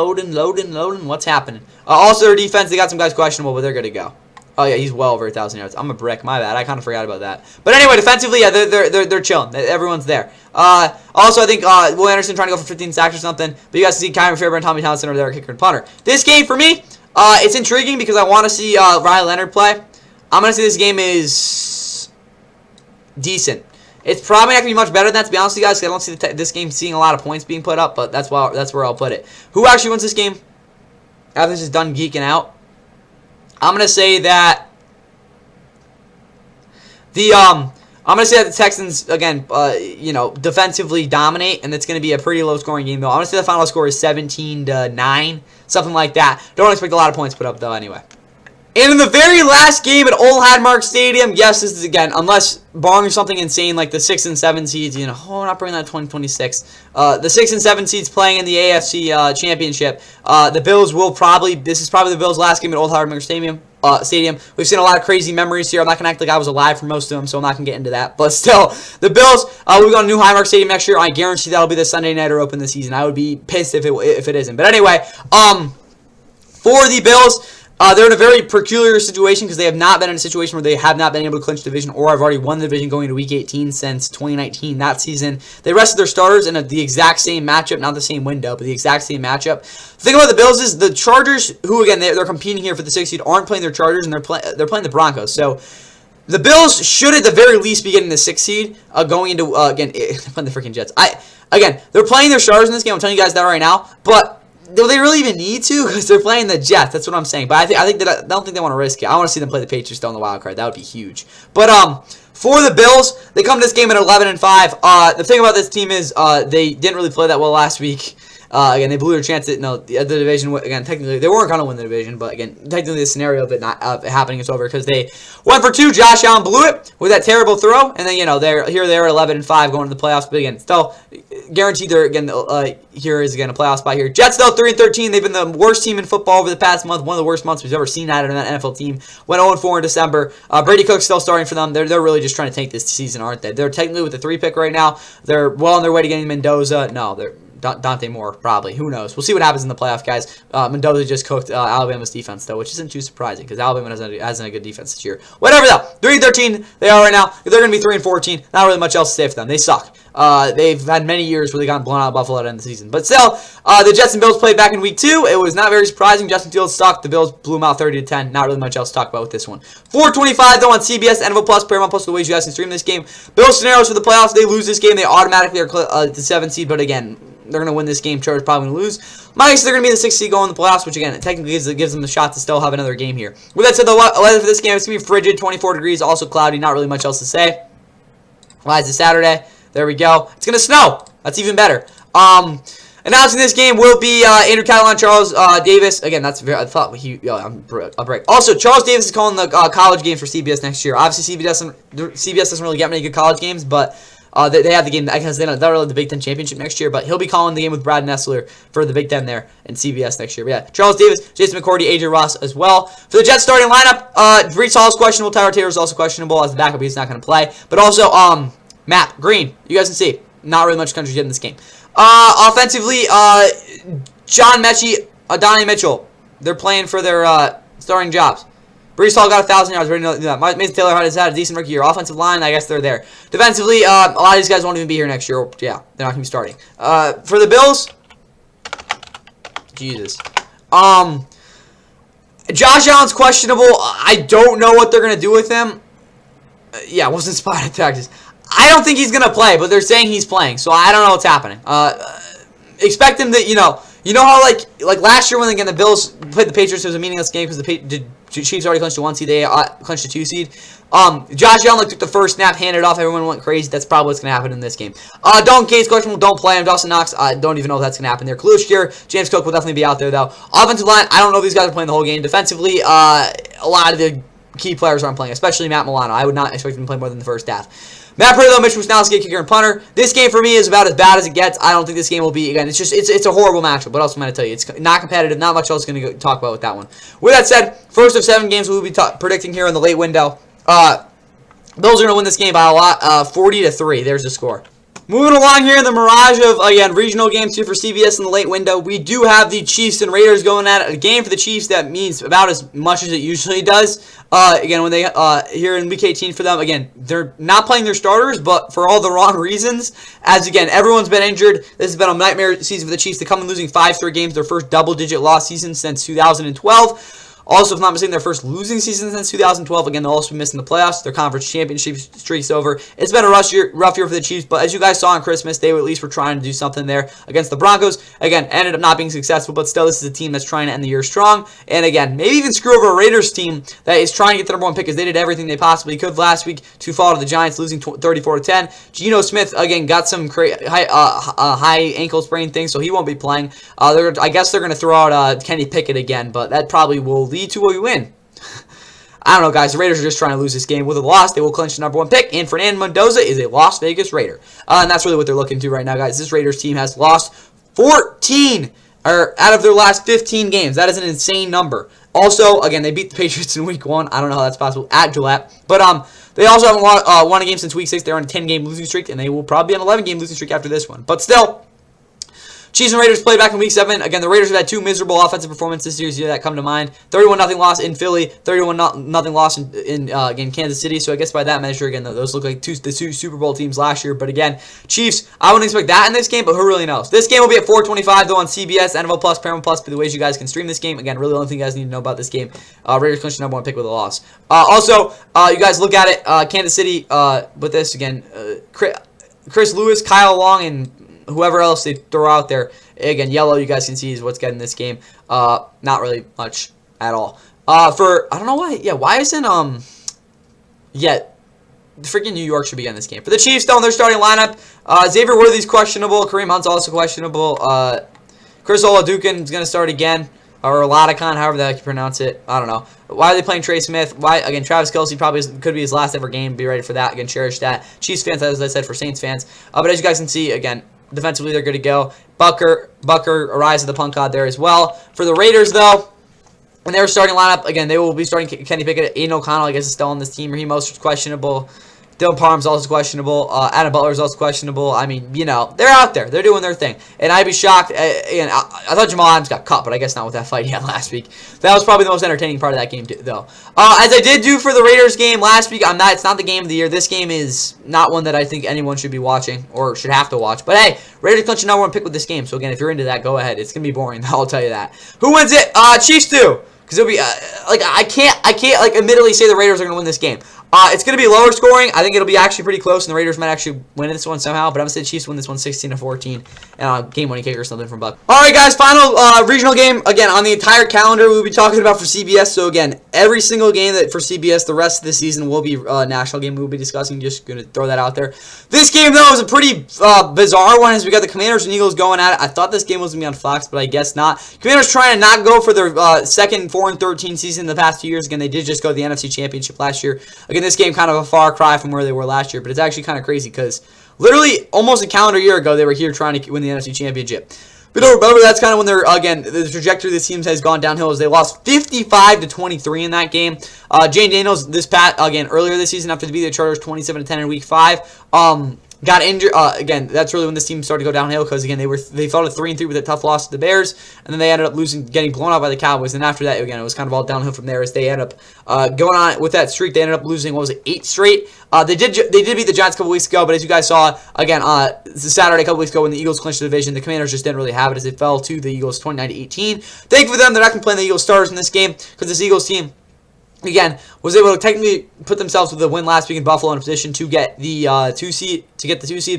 What's happening? Also, their defense, they got some guys questionable, but they're good to go. Oh, yeah, he's well over 1,000 yards. I'm a brick. My bad. I kind of forgot about that. But anyway, defensively, yeah, they're chilling. Everyone's there. Also, I think Will Anderson trying to go for 15 sacks or something. But you guys see Kyron Fairbairn and Tommy Townsend over there, kicker and punter. This game, for me, it's intriguing because I want to see Riley Leonard play. I'm going to say this game is decent. It's probably not going to be much better than that, to be honest with you guys, because I don't see this game seeing a lot of points being put up. But that's where I'll put it. Who actually wins this game? After this is done geeking out. I'm gonna say that the Texans again, defensively dominate, and it's gonna be a pretty low-scoring game though. I'm gonna say the final score is 17-9, something like that. Don't expect a lot of points put up though. Anyway. And in the very last game at Old Hadmark Stadium, yes, this is again, unless barring something insane like the 6 and 7 seeds, we're not bringing that 2026. The 6 and 7 seeds playing in the AFC Championship. The Bills will this is probably the Bills' last game at Old Hadmark Stadium. We've seen a lot of crazy memories here. I'm not going to act like I was alive for most of them, so I'm not going to get into that. But still, the Bills, we've got a new Highmark Stadium next year. I guarantee that'll be the Sunday nighter open this season. I would be pissed if it isn't. But anyway, for the Bills, they're in a very peculiar situation because they have not been in a situation where they have not been able to clinch the division or have already won the division going into Week 18 since 2019, that season. They rested their starters in the exact same matchup, not the same window, but the exact same matchup. The thing about the Bills is the Chargers, who again, they're competing here for the 6th seed, aren't playing their Chargers, and they're playing the Broncos. So the Bills should at the very least be getting the 6th seed going into, again, playing the freaking Jets. They're playing their starters in this game. I'm telling you guys that right now, but do they really even need to? Because they're playing the Jets. That's what I'm saying. But I don't think they want to risk it. I want to see them play the Patriots down the wild card. That would be huge. But for the Bills, they come to this game at 11-5. The thing about this team is they didn't really play that well last week. Again, they blew their chance at the division. Again, technically, they weren't going to win the division, but again, technically the scenario of it not happening is over because they went for 2. Josh Allen blew it with that terrible throw, and then they're at 11-5 going to the playoffs. But again, still guaranteed they're here is again a playoff spot here. Jets though 3-13. They've been the worst team in football over the past month. One of the worst months we've ever seen out of that NFL team. Went 0-4 in December. Brady Cook's still starting for them. They're really just trying to tank this season, aren't they? They're technically with the 3 pick right now. They're well on their way to getting Mendoza. No, they're Dante Moore, probably. Who knows? We'll see what happens in the playoff, guys. Mendoza just cooked Alabama's defense, though, which isn't too surprising because Alabama hasn't a good defense this year. Whatever, though. 3-13, they are right now. They're going to be 3-14. Not really much else to say for them. They suck. They've had many years where they got blown out of Buffalo at the end of the season. But still, the Jets and Bills played back in Week 2. It was not very surprising. Justin Fields sucked. The Bills blew them out 30-10. Not really much else to talk about with this one. 4:25, though, on CBS, NFL Plus, Paramount Plus, the ways you guys can stream this game. Bills scenarios for the playoffs. They lose this game. They automatically are the 7th seed, but again, they're going to win this game. Chargers probably going to lose. My guess is they're going to be the 6th seed going in the playoffs, which again, technically gives them the shot to still have another game here. With that said, the weather for this game is going to be frigid, 24 degrees, also cloudy, not really much else to say. Why is it Saturday? There we go. It's going to snow. That's even better. Announcing this game will be Andrew Catalan, Charles Davis. Again, that's very. I thought I'm break. Also, Charles Davis is calling the college games for CBS next year. Obviously, CBS doesn't really get many good college games, but they have the game. I guess they don't really the Big Ten championship next year, but he'll be calling the game with Brad Nessler for the Big Ten there in CBS next year. But yeah, Charles Davis, Jason McCourty, AJ Ross as well. For the Jets starting lineup, Breece Hall is questionable. Tyler Taylor is also questionable as the backup. He's not going to play. But also, Matt Green, you guys can see, not really much country yet in this game. Offensively, John Mechie, Donnie Mitchell. They're playing for their starting jobs. Brees Hall got 1,000 yards. We already know that. Mason Taylor has had a decent rookie year. Offensive line, I guess they're there. Defensively, a lot of these guys won't even be here next year. Yeah, they're not going to be starting. For the Bills, Jesus. Josh Allen's questionable. I don't know what they're going to do with him. Yeah, wasn't spotted at practice. I don't think he's going to play, but they're saying he's playing, so I don't know what's happening. Expect him to, you know how like last year when again the Bills played the Patriots, it was a meaningless game because the Chiefs already clinched a 1 seed, they clinched a 2 seed. Josh Allen took the first snap, handed it off, everyone went crazy. That's probably what's going to happen in this game. Dalton Cates questionable, don't play him. Dawson Knox, I don't even know if that's going to happen there. Kalush here, James Cook will definitely be out there though. Offensive line, I don't know if these guys are playing the whole game. Defensively, a lot of the key players aren't playing, especially Matt Milano. I would not expect him to play more than the first half. Matt Purdy, though, Mitch Wisnowski, kicker and punter. This game for me is about as bad as it gets. I don't think this game will be, again, it's a horrible matchup. What else am I going to tell you? It's not competitive. Not much else going to talk about with that one. With that said, first of 7 games we'll be predicting here in the late window. Bills are going to win this game by a lot, 40-3. There's the score. Moving along here in the mirage of, again, regional games here for CBS in the late window, we do have the Chiefs and Raiders going at it. A game for the Chiefs that means about as much as it usually does. Again, when they, here in Week 18 for them, again, they're not playing their starters, but for all the wrong reasons. As, again, everyone's been injured. This has been a nightmare season for the Chiefs. They come in losing 5 straight games, their first double-digit loss season since 2012. Also, if I'm not mistaken, their first losing season since 2012. Again, they'll also be missing the playoffs. Their conference championship streak's over. It's been a rough year for the Chiefs, but as you guys saw on Christmas, they at least were trying to do something there against the Broncos. Again, ended up not being successful, but still, this is a team that's trying to end the year strong. And again, maybe even screw over a Raiders team that is trying to get the number 1 pick, because they did everything they possibly could last week to fall to the Giants, losing 34-10. Geno Smith, again, got some high ankle sprain thing, so he won't be playing. I guess they're going to throw out Kenny Pickett again, but that probably will lead to a win. I don't know, guys. The Raiders are just trying to lose this game. With a loss, they will clinch the number 1 pick, and Fernando Mendoza is a Las Vegas Raider. And that's really what they're looking to right now, guys. This Raiders team has lost 14 out of their last 15 games. That is an insane number. Also, again, they beat the Patriots in Week 1. I don't know how that's possible at Gillette. But they also haven't won a game since Week 6. They're on a 10-game losing streak, and they will probably be on an 11-game losing streak after this one. But still, Chiefs and Raiders played back in Week 7. Again, the Raiders have had 2 miserable offensive performances this year that come to mind. 31-0 loss in Philly, 31-0 loss in again, Kansas City. So I guess by that measure, again, those look like the two Super Bowl teams last year. But again, Chiefs, I wouldn't expect that in this game, but who really knows? This game will be at 4:25 though on CBS, NFL Plus, Paramount Plus, for the ways you guys can stream this game. Again, really the only thing you guys need to know about this game. Raiders clinched the number 1 pick with a loss. Also, you guys look at it, Kansas City with this, again, Chris Lewis, Kyle Long, and whoever else they throw out there. Again, yellow, you guys can see, is what's getting this game. Not really much at all. I don't know why. Yeah, why isn't, freaking New York should be in this game. For the Chiefs, though, in their starting lineup, Xavier Worthy's questionable. Kareem Hunt's also questionable. Chris Oladukin is going to start again. Or Oladikan, however the heck you pronounce it. I don't know. Why are they playing Trey Smith? Why, again, Travis Kelce probably could be his last ever game. Be ready for that. Again, cherish that. Chiefs fans, as I said, for Saints fans. But as you guys can see, again, defensively, they're good to go. Bucker, a rise of the punt god there as well. For the Raiders, though, in their starting lineup, again, they will be starting Kenny Pickett. Aiden O'Connell, I guess, is still on this team. Raheem Mostert's questionable. Dylan Parham's also questionable. Adam Butler's also questionable. I mean, you know, they're out there. They're doing their thing. And I'd be shocked. I thought Jamal Adams got cut, but I guess not with that fight he had last week. That was probably the most entertaining part of that game, though. As I did do for the Raiders game last week, it's not the game of the year. This game is not one that I think anyone should be watching or should have to watch. But hey, Raiders clinch number 1 pick with this game. So again, if you're into that, go ahead. It's gonna be boring. I'll tell you that. Who wins it? Chiefs do. Because it'll be I can't like admittedly say the Raiders are gonna win this game. It's going to be lower scoring. I think it'll be actually pretty close, and the Raiders might actually win this one somehow. But I'm going to say the Chiefs win this one 16-14, and game-winning kick or something from Buck. All right, guys, final regional game. Again, on the entire calendar we'll be talking about for CBS. So, again, every single game that for CBS the rest of the season will be national game we'll be discussing. Just going to throw that out there. This game, though, is a pretty bizarre one as we got the Commanders and Eagles going at it. I thought this game was going to be on Fox, but I guess not. Commanders trying to not go for their second 4-13 season in the past 2 years. Again, they did just go to the NFC Championship last year. Again, this game kind of a far cry from where they were last year, but it's actually kind of crazy because literally almost a calendar year ago they were here trying to win the NFC Championship. But remember, that's kind of when they're, again, the trajectory of this team has gone downhill as they lost 55-23 in that game. Jane Daniels, earlier this season after they beat the Chargers 27-10 in Week 5. got injured. Again, that's really when this team started to go downhill because again they fell to 3-3 with a tough loss to the Bears, and then they ended up getting blown out by the Cowboys. And after that, again, it was kind of all downhill from there as they ended up going on with that streak. They ended up losing 8 straight. They did beat the Giants a couple weeks ago, but as you guys saw again, Saturday a couple weeks ago when the Eagles clinched the division, the Commanders just didn't really have it as they fell to the Eagles 29-18. Thank you for them. They're not going to play the Eagles starters in this game because this Eagles team, again, was able to technically put themselves with a win last week in Buffalo in a position to get the 2 seed.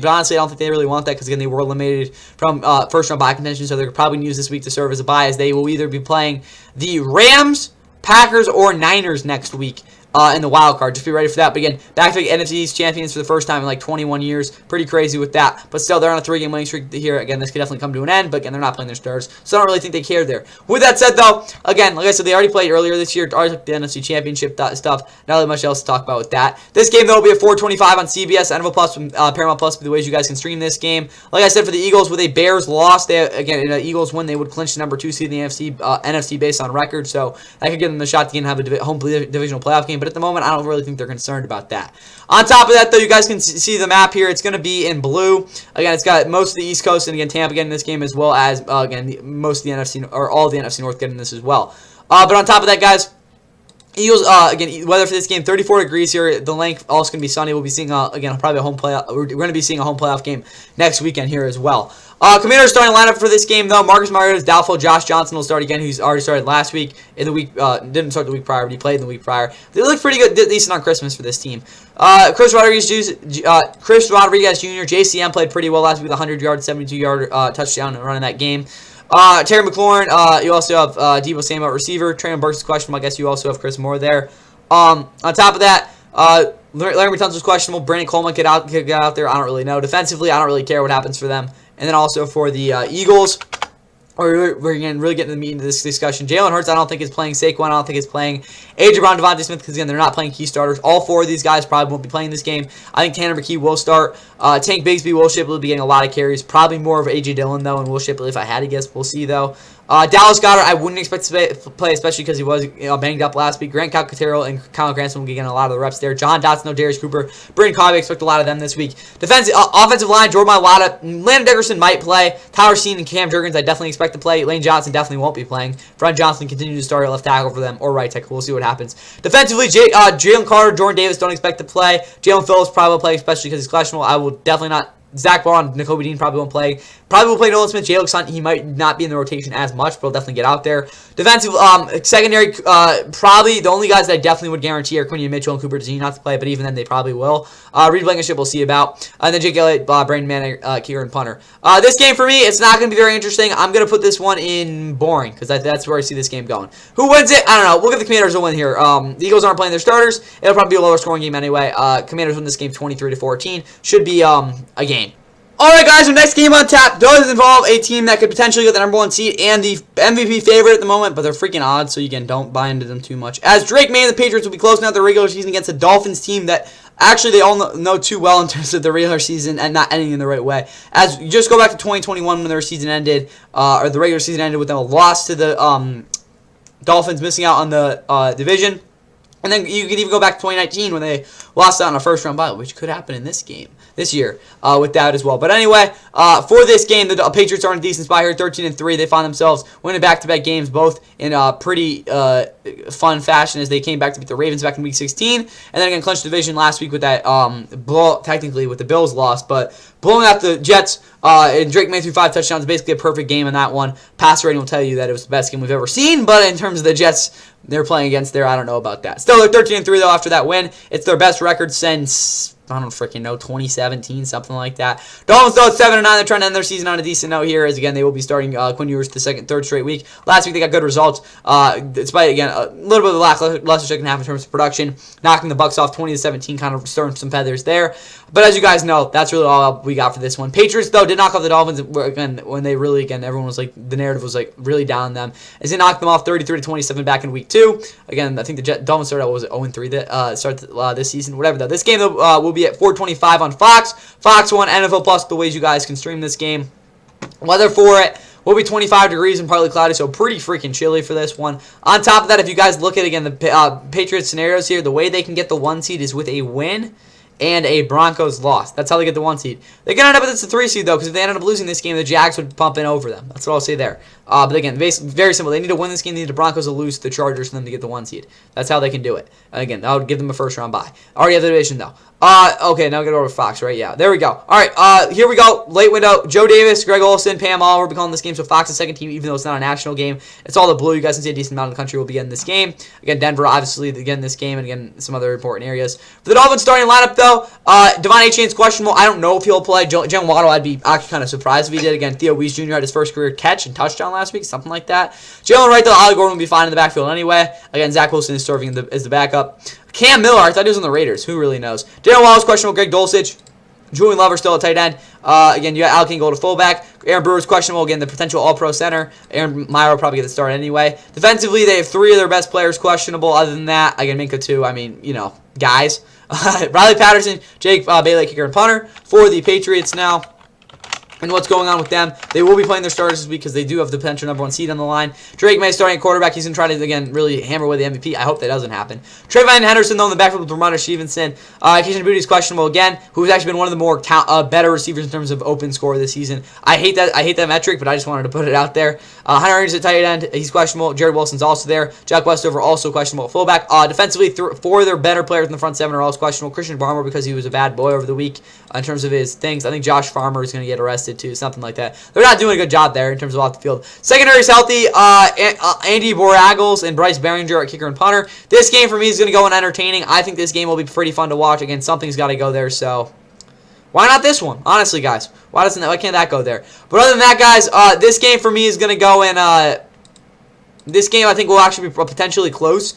But honestly, I don't think they really want that because again, they were eliminated from first round bye contention, so they're probably going to use this week to serve as a bye as they will either be playing the Rams, Packers, or Niners next week. In the wild card. Just be ready for that. But again, back-to-back NFC East champions for the first time in like 21 years. Pretty crazy with that. But still, they're on a 3-game winning streak here. Again, this could definitely come to an end. But again, they're not playing their stars. So I don't really think they care there. With that said, though, again, like I said, they already played earlier this year. Already took the NFC Championship stuff. Not really much else to talk about with that. This game, though, will be at 4:25 on CBS, NFL Plus, Paramount Plus, the ways you guys can stream this game. Like I said, for the Eagles, with a Bears loss, again, in an Eagles win, they would clinch the number 2 seed in the NFC based on record. So that could give them the shot to have a home divisional playoff game. But at the moment, I don't really think they're concerned about that. On top of that, though, you guys can see the map here. It's going to be in blue. Again, it's got most of the East Coast and again Tampa getting this game as well as again most of the NFC or all of the NFC North getting this as well. But on top of that, guys, Eagles, again, weather for this game, 34 degrees here. The length also going to be sunny. We'll be seeing, again, probably a home playoff. We're going to be seeing a home playoff game next weekend here as well. Commanders starting lineup for this game, though. Marcus Mariota is doubtful. Josh Johnson will start again, who's already started last week. In the week, didn't start the week prior, but he played in the week prior. They look pretty good, decent on Christmas for this team. Chris Rodriguez Jr., JCM played pretty well last week with a 100-yard, 72-yard touchdown and running that game. Terry McLaurin, you also have Deebo Samuel at receiver. Traylon Burks is questionable. I guess you also have Chris Moore there. On top of that, Larry Tunsil's questionable. Brandon Coleman could get out there. I don't really know. Defensively, I don't really care what happens for them. And then also for the Eagles, we're going to really get into the meat into this discussion. Jalen Hurts, I don't think is playing. Saquon, I don't think is playing. A.J. Brown, Devontae Smith, because again, they're not playing key starters. All 4 of these guys probably won't be playing this game. I think Tanner McKee will start. Tank Bigsby, Will Shipley will be getting a lot of carries. Probably more of A.J. Dillon, though, and Will Shipley, if I had to guess. We'll see, though. Dallas Goedert, I wouldn't expect to play, especially because he was banged up last week. Grant Calcaterra and Kyle Granson will be getting a lot of the reps there. John Dotson, Darius Cooper, Brandon Cobb, I expect a lot of them this week. Offensive line, Jordan Mailata, Landon Dickerson might play. Tyler Steen and Cam Jurgens, I definitely expect to play. Lane Johnson definitely won't be playing. Brent Johnson continues to start at left tackle for them or right tackle. We'll see what happens. Defensively, Jalen Carter, Jordan Davis don't expect to play. Jalen Phillips probably will play, especially because he's questionable. I will definitely not. Zach Bond, Nakobe Dean probably won't play. Probably will play Nolan Smith. Jalen Hunt, he might not be in the rotation as much, but he'll definitely get out there. Defensive, secondary, probably the only guys that I definitely would guarantee are Quinion Mitchell and Cooper DeZean not to play, but even then they probably will. Reed Blankenship we'll see about. And then Jake Elliott, Brandon Manning, Kieran Punter. This game for me, it's not going to be very interesting. I'm going to put this one in boring because that's where I see this game going. Who wins it? I don't know. We'll give the Commanders a win here. The Eagles aren't playing their starters. It'll probably be a lower scoring game anyway. Commanders win this game 23-14. Should be a game. Alright guys, our next game on tap does involve a team that could potentially get the number 1 seed and the MVP favorite at the moment, but they're freaking odds, so again, don't buy into them too much. As Drake May and the Patriots will be closing out their regular season against the Dolphins team that actually they all know too well in terms of the regular season and not ending in the right way. As you just go back to 2021 when their season ended, or the regular season ended with them a loss to the Dolphins, missing out on the division. And then you can even go back to 2019 when they lost out on a first-round bye, which could happen in this game, this year, with that as well. But anyway, for this game, the Patriots are in a decent spot here, 13-3. They find themselves winning back-to-back games, both in a pretty fun fashion as they came back to beat the Ravens back in Week 16. And then again, clinched division last week with that blow, technically with the Bills loss, but blowing out the Jets. And Drake May threw 5 touchdowns, basically a perfect game in that one. Passer rating will tell you that it was the best game we've ever seen, but in terms of the Jets they're playing against there, I don't know about that. Still, they're 13-3 though after that win. It's their best record since, I don't freaking know, 2017, something like that. Dolphins though at 7-9. They're trying to end their season on a decent note here, as again they will be starting Quinn Ewers the third straight week. Last week they got good results, despite again a little bit of a lackluster second half in terms of production, knocking the Bucs off 20-17, kind of stirring some feathers there. But as you guys know, that's really all we got for this one. Patriots though did knock off the Dolphins again when they really everyone was like the narrative was like really down on them as they knocked them off 33-27 back in week 2. Again, I think the Dolphins started out was 0-3 start this season. Whatever though, this game will be at 4:25 on Fox. Fox 1 NFL Plus. The ways you guys can stream this game. Weather for it will be 25 degrees and partly cloudy, so pretty freaking chilly for this one. On top of that, if you guys look at again the Patriots scenarios here, the way they can get the 1 seed is with a win and a Broncos loss. That's how they get the 1 seed. They can end up with the 3 seed, though, because if they ended up losing this game, the Jags would pump in over them. That's what I'll say there. But again, very simple. They need to win this game. They need the Broncos to lose to the Chargers for them to get the 1 seed. That's how they can do it. Again, that would give them a first-round bye. Already have the division, though. Okay, now we got to go over Fox, right? Yeah, there we go. All right, here we go. Late window. Joe Davis, Greg Olsen, Pam Oliver will be calling this game, so Fox's second team, even though it's not a national game. It's all the blue. You guys can see a decent amount of the country will be getting this game. Again, Denver, obviously, again, this game, and again, some other important areas. For the Dolphins starting lineup, though, Devon Achane's questionable. I don't know if he'll play. Jen Waddle, I'd be actually kind of surprised if he did. Again, Theo Weiss Jr. had his first career catch and touchdown last week, something like that. Jalen Wright, though, Ollie Gordon will be fine in the backfield anyway. Again, Zach Wilson is serving as the backup. Cam Miller, I thought he was on the Raiders. Who really knows? Darren Wallace questionable. Greg Dulcich. Julian Lover still at tight end. Again, you got Al King go to fullback. Aaron Brewer's questionable. Again, the potential All-Pro center. Aaron Meyer will probably get the start anyway. Defensively, they have 3 of their best players questionable. Other than that, again, Minka too. I mean, you know, guys. Riley Patterson, Jake Bailey, kicker and punter for the Patriots now. And what's going on with them. They will be playing their starters this week because they do have the potential number 1 seed on the line. Drake May starting at quarterback. He's going to try to, again, really hammer away the MVP. I hope that doesn't happen. Trayvon Henderson, though, in the backfield with Ramondre Stevenson. Keishan Booty is questionable again, who's actually been one of the more better receivers in terms of open score this season. I hate that metric, but I just wanted to put it out there. Hunter Henry's at tight end. He's questionable. Jared Wilson's also there. Jack Westover also questionable at fullback. Defensively, 4 of their better players in the front 7 are also questionable. Christian Barmore, because he was a bad boy over the week in terms of his things. I think Josh Farmer is going to get arrested, too, something like that. They're not doing a good job there in terms of off the field. Secondary's healthy. Andy Boragles and Bryce Behringer at kicker and punter. This game for me is going to go in entertaining. I think this game will be pretty fun to watch. Again, something's got to go there, so why not this one? Honestly, guys. Why can't that go there? But other than that, guys, this game for me is going to go in. This game I think will actually be potentially close.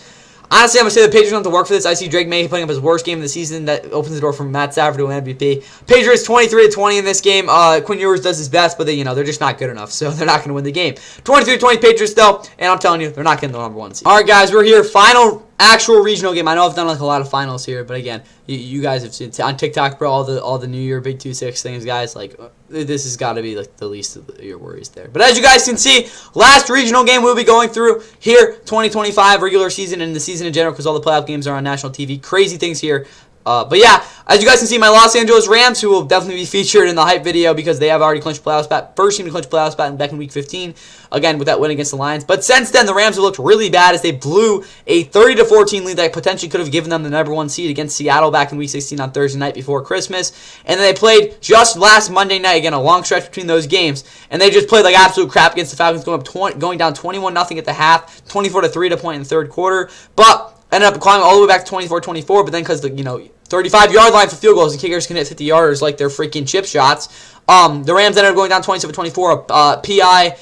Honestly, I'm going to say the Patriots don't have to work for this. I see Drake May putting up his worst game of the season. That opens the door for Matt Stafford to win MVP. Patriots 23-20 in this game. Quinn Ewers does his best, but they're just not good enough, so they're not going to win the game. 23-20 Patriots, though, and I'm telling you, they're not getting the number 1 seed. All right, guys, we're here. Final actual regional game. I know I've done like a lot of finals here, but again, you guys have seen on TikTok, bro, all the New Year Big 2-6 things, guys. Like, this has got to be like the least of your worries there. But as you guys can see, last regional game we'll be going through here, 2025 regular season and the season in general, because all the playoff games are on national TV. Crazy things here. But yeah, as you guys can see, my Los Angeles Rams, who will definitely be featured in the hype video because they have already clinched playoff spot. First team to clinch playoff spot back in Week 15, again, with that win against the Lions. But since then, the Rams have looked really bad as they blew a 30-14 lead that potentially could have given them the number 1 seed against Seattle back in Week 16 on Thursday night before Christmas. And then they played just last Monday night, again, a long stretch between those games, and they just played like absolute crap against the Falcons, going down 21-0 at the half, 24-3 to point in the third quarter. But ended up climbing all the way back to 24-24, but then because the 35-yard line for field goals and kickers can hit 50-yarders like they're freaking chip shots, the Rams ended up going down 27-24. PI,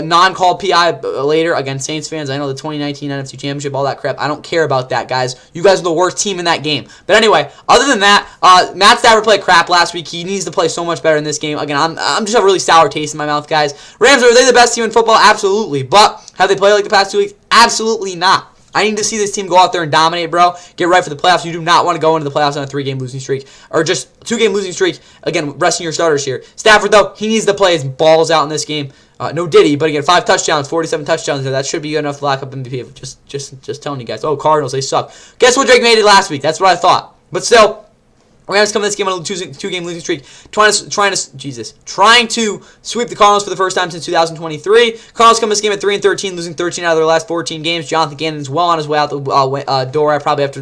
non-called PI later against Saints fans. I know the 2019 NFC Championship, all that crap. I don't care about that, guys. You guys are the worst team in that game. But anyway, other than that, Matt Stafford played crap last week. He needs to play so much better in this game. Again, I'm just have a really sour taste in my mouth, guys. Rams, are they the best team in football? Absolutely. But have they played like the past 2 weeks? Absolutely not. I need to see this team go out there and dominate, bro. Get right for the playoffs. You do not want to go into the playoffs on a 3-game losing streak. Or just 2-game losing streak. Again, resting your starters here. Stafford, though, he needs to play his balls out in this game. No Diddy, but again, 5 touchdowns, 47 touchdowns there. That should be good enough to lock up MVP. Just telling you guys. Oh, Cardinals, they suck. Guess what Drake made it last week? That's what I thought. But still, Rams come to this game on a 2-game losing streak, trying to sweep the Cardinals for the first time since 2023. Cardinals come to this game at 3-13, losing 13 out of their last 14 games. Jonathan Gannon is well on his way out the door. Probably after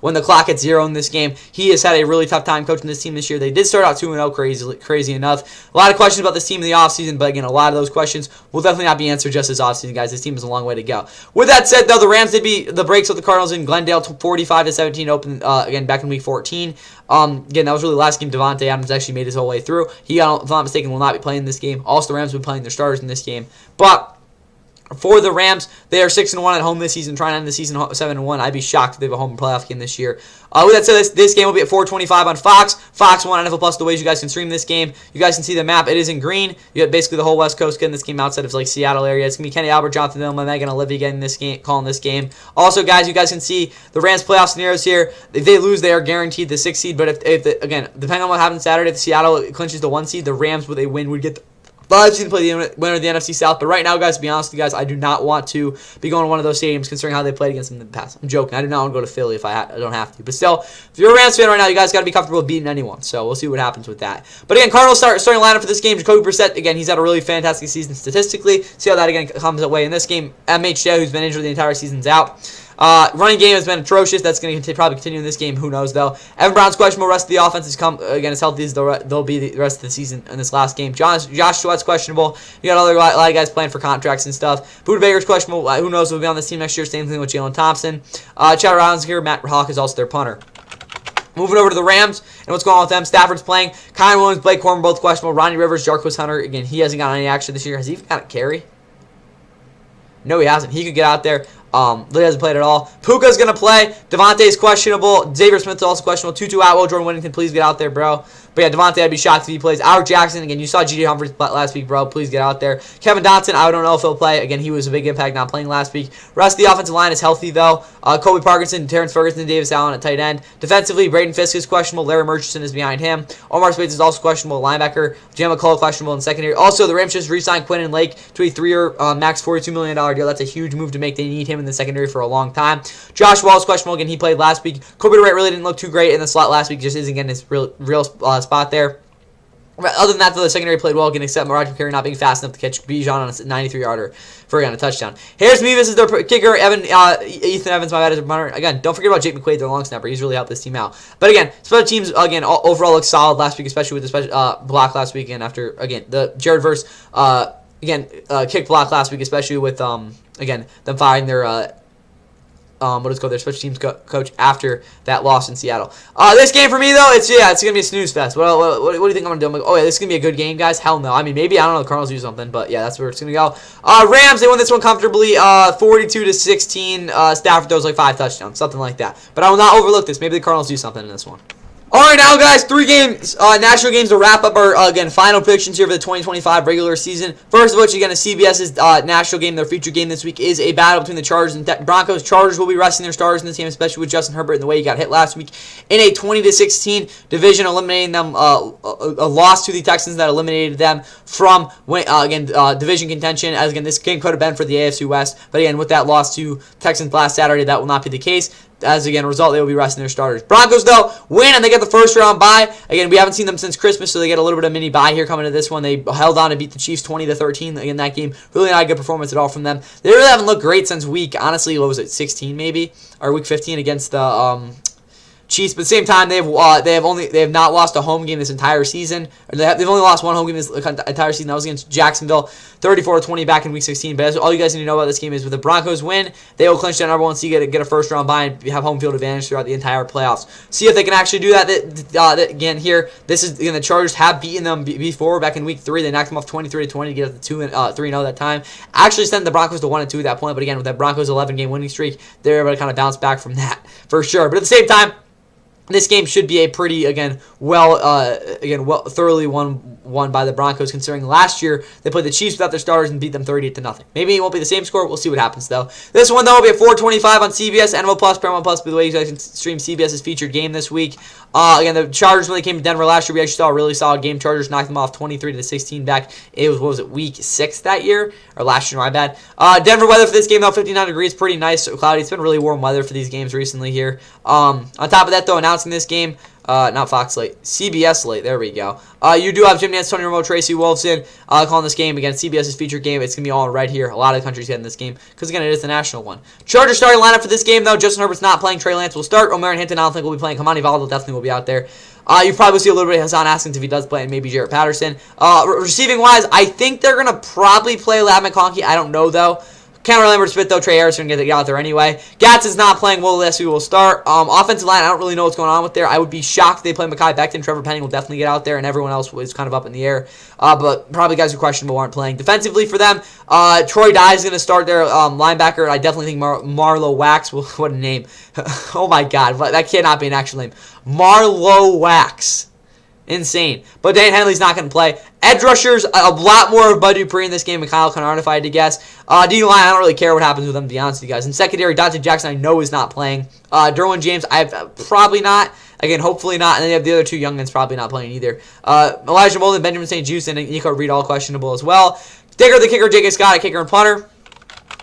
when the clock hits 0 in this game, he has had a really tough time coaching this team this year. They did start out 2-0, crazy enough. A lot of questions about this team in the offseason, but again, a lot of those questions will definitely not be answered just this offseason, guys. This team has a long way to go. With that said, though, the Rams did beat the brakes of the Cardinals in Glendale 45-17, open again back in Week 14. Again, that was really the last game Devontae Adams actually made his whole way through. He, if I'm not mistaken, will not be playing this game. Also, the Rams will be playing their starters in this game. But for the Rams, they are 6-1 at home this season, trying to end the season 7-1. I'd be shocked if they have a home playoff game this year. With that said, this game will be at 4:25 on Fox. Fox 1 NFL Plus, the ways you guys can stream this game. You guys can see the map. It is in green. You got basically the whole West Coast getting this game outside of like Seattle area. It's going to be Kenny Albert, Jonathan Dillon, Megan Olivia getting this game, calling this game. Also, guys, you guys can see the Rams playoff scenarios here. If they lose, they are guaranteed the 6th seed. But if again, depending on what happens Saturday, if Seattle clinches the 1 seed, the Rams with a win would get the I've seen them play the winner of the NFC South, but right now, guys, to be honest with you guys, I do not want to be going to one of those stadiums considering how they played against them in the past. I'm joking. I do not want to go to Philly if I don't have to. But still, if you're a Rams fan right now, you guys got to be comfortable with beating anyone. So we'll see what happens with that. But again, Cardinals starting lineup for this game. Jacoby Brissett, again, he's had a really fantastic season statistically. See how that, again, comes away in this game. MHJ, who's been injured the entire season's out. Running game has been atrocious. That's going to probably continue in this game. Who knows, though. Evan Brown's questionable. Rest of the offense has come, again, as healthy as they'll be the rest of the season in this last game. Josh Sweat's questionable. You got a lot of guys playing for contracts and stuff. Buda Baker's questionable. Who knows who'll be on this team next year. Same thing with Jalen Thompson. Chad Rounds here. Matt Hawk is also their punter. Moving over to the Rams and what's going on with them. Stafford's playing. Kyron Williams, Blake Corum, both questionable. Ronnie Rivers, Jarquez Hunter. Again, he hasn't gotten any action this year. Has he even got a carry? No, he hasn't. He could get out there. He hasn't played at all. Puka's going to play. Devontae's questionable. Xavier Smith's also questionable. Tutu Atwell, Jordan Whittington, please get out there, bro. But yeah, Devontae, I'd be shocked if he plays. Alec Jackson, again, you saw G.J. Humphries last week, bro. Please get out there. Kevin Dotson, I don't know if he'll play. Again, he was a big impact not playing last week. Rest of the offensive line is healthy, though. Kobe Parkinson, Terrence Ferguson, and Davis Allen at tight end. Defensively, Braden Fisk is questionable. Larry Murchison is behind him. Omar Spades is also questionable. Linebacker. Jam McCullough questionable in secondary. Also, the Rams just re-signed Quinton Lake to a 3-year, max $42 million deal. That's a huge move to make. They need him in the secondary for a long time. Josh Wall's questionable. Again, he played last week. Kobe Durant really didn't look too great in the slot last week. Just isn't getting his real spot there. Other than that, though, the secondary played well again, except Roger McCarry not being fast enough to catch Bijan on a 93-yarder for a touchdown. Harris Mevis is their kicker. Ethan Evans, my bad, is a punter. Again, don't forget about Jake McQuaid, their long snapper. He's really helped this team out. But again, special teams, again, overall looked solid last week, especially with the special block last weekend after, again, the Jared Verse, kick block last week, especially with, again, them firing their their special teams coach after that loss in Seattle. This game for me, though, it's gonna be a snooze fest. What do you think I'm gonna do? I'm like, oh yeah, this is gonna be a good game, guys. Hell no. I mean, maybe, I don't know, the Cardinals do something, but yeah, that's where it's gonna go. Rams, they won this one comfortably, 42-16. Stafford throws like 5 touchdowns, something like that. But I will not overlook this. Maybe the Cardinals do something in this one. Alright, now, guys, 3 games, national games to wrap up our, final predictions here for the 2025 regular season. First of which, again, is CBS's national game. Their feature game this week is a battle between the Chargers and Broncos. Chargers will be resting their starters in this game, especially with Justin Herbert and the way he got hit last week in a 20-16 division, eliminating them, a loss to the Texans that eliminated them from, division contention. As, again, this game could have been for the AFC West, but, again, with that loss to Texans last Saturday, that will not be the case. As, again, a result, they will be resting their starters. Broncos, though, win, and they get the first round bye. Again, we haven't seen them since Christmas, so they get a little bit of mini bye here coming to this one. They held on to beat the Chiefs 20-13 in that game. Really not a good performance at all from them. They really haven't looked great since week, honestly, what was it, 16 maybe? Or week 15 against the Chiefs, but at the same time, they have not lost a home game this entire season. They've only lost one home game this entire season. That was against Jacksonville, 34-20 back in Week 16. But all you guys need to know about this game is with the Broncos win, they will clinch that number 1 seed, get a first round bye, and have home field advantage throughout the ententire playoffs. See if they can actually do that. Again, here, this is again the Chargers have beaten them before back in Week 3. They knocked them off 23-20 to get up to 3-0 that time. Actually sent the Broncos to 1-2 at that point. But again, with that Broncos 11-game winning streak, they're able to kind of bounce back from that for sure. But at the same time, this game should be a pretty, thoroughly won by the Broncos, considering last year they played the Chiefs without their starters and beat them 30-0. Maybe it won't be the same score. We'll see what happens, though. This one, though, will be at 4:25 on CBS, NFL Plus, Paramount Plus, by the way you guys can stream CBS's featured game this week. Again, the Chargers, when they came to Denver last year, we actually saw a really solid game. Chargers knocked them off 23-16 back. It was, Week 6 that year? Or last year, my bad. Denver weather for this game, though, 59 degrees, pretty nice, so cloudy. It's been really warm weather for these games recently here. On top of that, though, announcing this game, not Fox Slate, CBS Slate, there we go. You do have Jim Nantz, Tony Romo, Tracy Wolfson calling this game. Again, CBS's featured game. It's going to be all right here. A lot of countries getting this game because, again, it is the national one. Chargers starting lineup for this game, though. Justin Herbert's not playing. Trey Lance will start. O'Mara Hinton, I don't think will be playing. Kamani Valdo definitely will be out there. You probably see a little bit of Hassan Haskins if he does play, and maybe Jarrett Patterson. Receiving-wise, I think they're going to probably play Ladd McConkey. I don't know, though. Can't remember Smith, though. Trey Harrison can get out there anyway. Gatson's not playing. Will Lesu will start. Offensive line, I don't really know what's going on with there. I would be shocked if they play Mekhi Becton. Trevor Penning will definitely get out there, and everyone else is kind of up in the air. But probably guys who are questionable aren't playing. Defensively for them, Troy Dye is going to start their linebacker. I definitely think Marlowe Wax. What a name. Oh, my God. That cannot be an actual name. Marlowe Wax. Insane. But Dan Henley's not going to play. Edge rushers, a lot more of Bud Dupree in this game and Kyle Kennard, if I had to guess. D-line, I don't really care what happens with them, to be honest with you guys. In secondary, Dante Jackson, I know is not playing. Derwin James, probably not. Again, hopefully not. And then you have the other two youngins probably not playing either. Elijah Molden, Benjamin St. Juste, and Nico Reed all questionable as well. Digger, the kicker, J.K. Scott, a kicker and punter.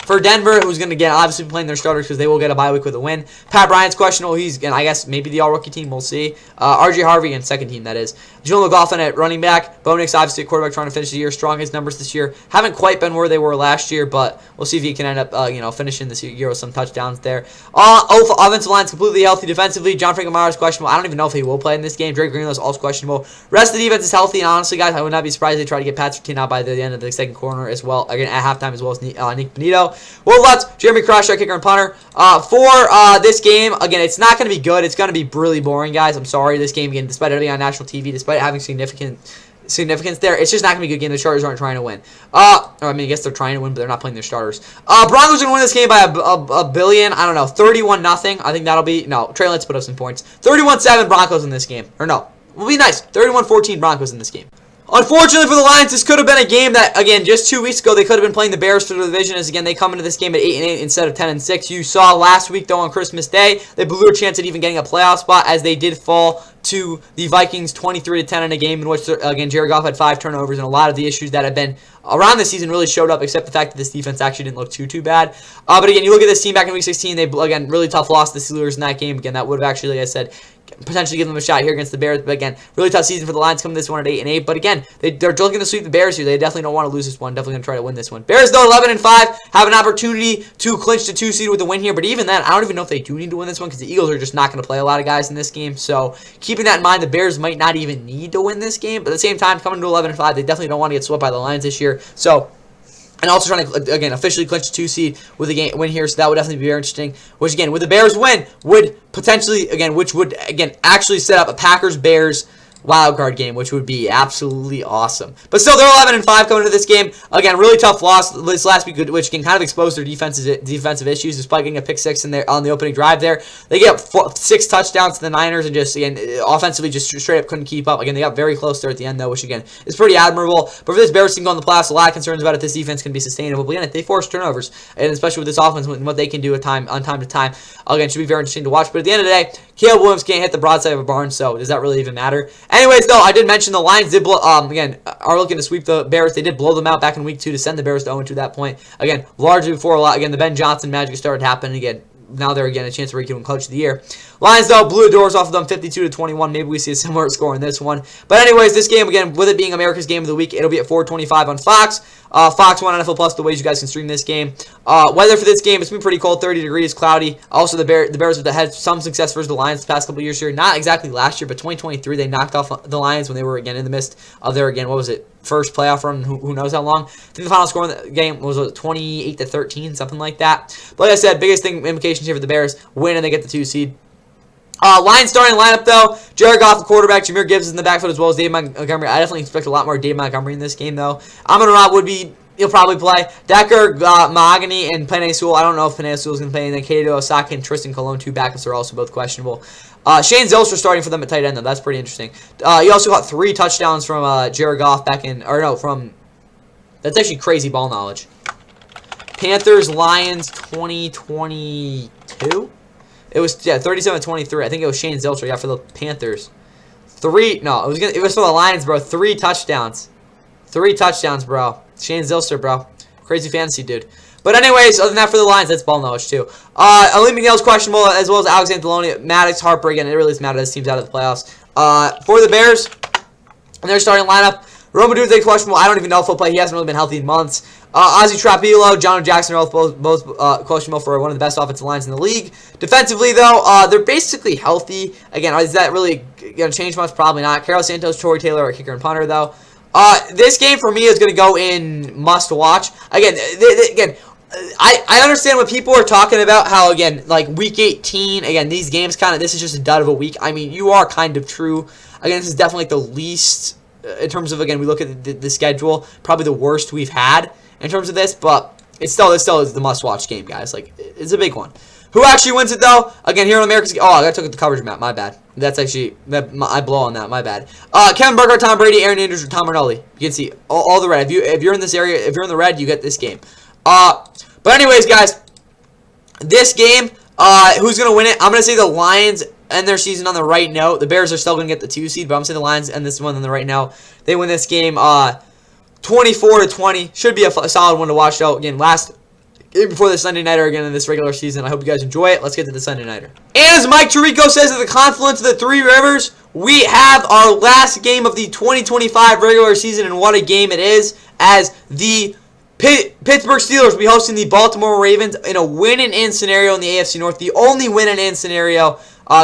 For Denver, who's going to get obviously playing their starters because they will get a bye week with a win. Pat Bryant's questionable. He's going to, I guess, maybe the all-rookie team. We'll see. RJ Harvey and second team, that is. Julian McLaughlin at running back. Bo Nix, obviously, at quarterback, trying to finish the year. Strongest numbers this year. Haven't quite been where they were last year, but we'll see if he can end up, finishing this year with some touchdowns there. Offensive line's completely healthy defensively. John Franklin is questionable. I don't even know if he will play in this game. Drake Greenlow's also questionable. Rest of the defense is healthy, and honestly, guys, I would not be surprised if they try to get Pat Surtain out by the end of the second quarter as well. Again, at halftime as well as Nick Benito. Will Lutz, Jeremy Croshaw, kicker and punter. For this game, again, it's not going to be good. It's going to be really boring, guys. I'm sorry. This game, again, despite it being on national TV, despite it having significance there, it's just not going to be a good game. The Chargers aren't trying to win. I guess they're trying to win, but they're not playing their starters. Broncos are going to win this game by a billion. I don't know, 31-0. I think that'll be, no, Trey Lance put up some points. 31-7 Broncos in this game. Or no, will be nice. 31-14 Broncos in this game. Unfortunately for the Lions, this could have been a game that, again, just 2 weeks ago, they could have been playing the Bears for the division, as, again, they come into this game at 8-8 instead of 10-6. You saw last week, though, on Christmas Day, they blew a chance at even getting a playoff spot, as they did fall to the Vikings 23-10 in a game in which, again, Jared Goff had 5 turnovers, and a lot of the issues that have been around the season really showed up, except the fact that this defense actually didn't look too bad. But, again, you look at this team back in Week 16, they, again, really tough loss to the Steelers in that game. Again, that would have actually, like I said, potentially give them a shot here against the Bears. But again, really tough season for the Lions coming this one at 8-8. But again, they're looking to sweep the Bears here. They definitely don't want to lose this one. Definitely going to try to win this one. Bears, though, 11-5, have an opportunity to clinch the 2 seed with a win here. But even then, I don't even know if they do need to win this one because the Eagles are just not going to play a lot of guys in this game. So keeping that in mind, the Bears might not even need to win this game. But at the same time, coming to 11-5, they definitely don't want to get swept by the Lions this year. So, and also trying to, again, officially clinch the 2 seed with a win here, so that would definitely be very interesting. Which, again, with the Bears win, would potentially, again, actually set up a Packers-Bears wildcard game, which would be absolutely awesome. But still, they're 11-5 coming into this game. Again, really tough loss this last week, which can kind of expose their defensive issues, despite getting a pick 6 in there on the opening drive there. They get 6 touchdowns to the Niners, and just, again, offensively just straight up couldn't keep up. Again, they got very close there at the end, though, which, again, is pretty admirable. But for this Bears team going to the playoffs, a lot of concerns about if this defense can be sustainable. But again, if they force turnovers, and especially with this offense and what they can do on time to time, again, should be very interesting to watch. But at the end of the day, Caleb Williams can't hit the broadside of a barn, so does that really even matter? Anyways, though, I did mention the Lions did again, are looking to sweep the Bears. They did blow them out back in week 2 to send the Bears to 0-2 that point. Again, largely before again, the Ben Johnson magic started happening again. Now they're, again, a chance to break even coach of the year. Lions, though, blew the doors off of them 52-21. Maybe we see a similar score in this one. But anyways, this game, again, with it being America's Game of the Week, it'll be at 4:25 on Fox. Fox 1 NFL Plus, the ways you guys can stream this game. Weather for this game, it's been pretty cold, 30 degrees, cloudy. Also, the Bears have had some success versus the Lions the past couple years here. Not exactly last year, but 2023, they knocked off the Lions when they were, again, in the midst of their, again, what was it, first playoff run, who knows how long. I think the final score in the game was 28-13, something like that. But like I said, biggest implications here for the Bears, win and they get the 2 seed. Lions starting lineup, though. Jared Goff, the quarterback. Jameer Gibbs is in the backfield as well as Dave Montgomery. I definitely expect a lot more Dave Montgomery in this game, though. Amon-Ra he'll probably play. Decker, Mahogany, and Penei Sewell. I don't know if Penei Sewell is going to play. And then Kato Osaka and Tristan Colon, 2 backups, are also both questionable. Shane Zylstra starting for them at tight end, though. That's pretty interesting. He also got 3 touchdowns from Jared Goff back in, or no, from, that's actually crazy ball knowledge. Panthers, Lions, 2022? It was, 37-23. I think it was Shane Zylstra, for the Panthers. It was for the Lions, bro. 3 touchdowns. 3 touchdowns, bro. Shane Zylstra, bro. Crazy fantasy dude. But anyways, other than that, for the Lions, that's ball knowledge, too. Ali McNeil's questionable, as well as Alex Anzalone. Maddox, Harper, again, it really doesn't matter. This team's out of the playoffs. For the Bears, and their starting lineup, Roma Dunze questionable. I don't even know if he'll play. He hasn't really been healthy in months. Ozzie Trapilo, John Jackson are both questionable for one of the best offensive lines in the league. Defensively, though, they're basically healthy. Again, is that really going to change much? Probably not. Carlos Santos, Torrey Taylor, a kicker and punter, though. This game, for me, is going to go in must-watch. Again, I understand what people are talking about, how, again, like, Week 18, again, these games this is just a dud of a week. I mean, you are kind of true. Again, this is definitely, like, the least, in terms of, again, we look at the schedule, probably the worst we've had in terms of this, but this still is the must-watch game, guys. Like, it's a big one. Who actually wins it, though? Again, here on America's... Oh, I took the coverage map. My bad. That's actually... I blow on that. My bad. Kevin Burkhardt, Tom Brady, Aaron Andrews, or Tom Rinaldi. You can see all the red. If you're in this area, if you're in the red, you get this game. But anyways, guys, this game, who's going to win it? I'm going to say the Lions end their season on the right note. The Bears are still going to get the 2 seed, but I'm saying the Lions end this one on the right note. They win this game 24-20. Should be a solid one to watch out. Again, last game before the Sunday Nighter again in this regular season. I hope you guys enjoy it. Let's get to the Sunday Nighter. And as Mike Tirico says at the confluence of the 3 rivers, we have our last game of the 2025 regular season, and what a game it is, as the Pittsburgh Steelers will be hosting the Baltimore Ravens in a win-and-in scenario in the AFC North. The only win-and-in scenario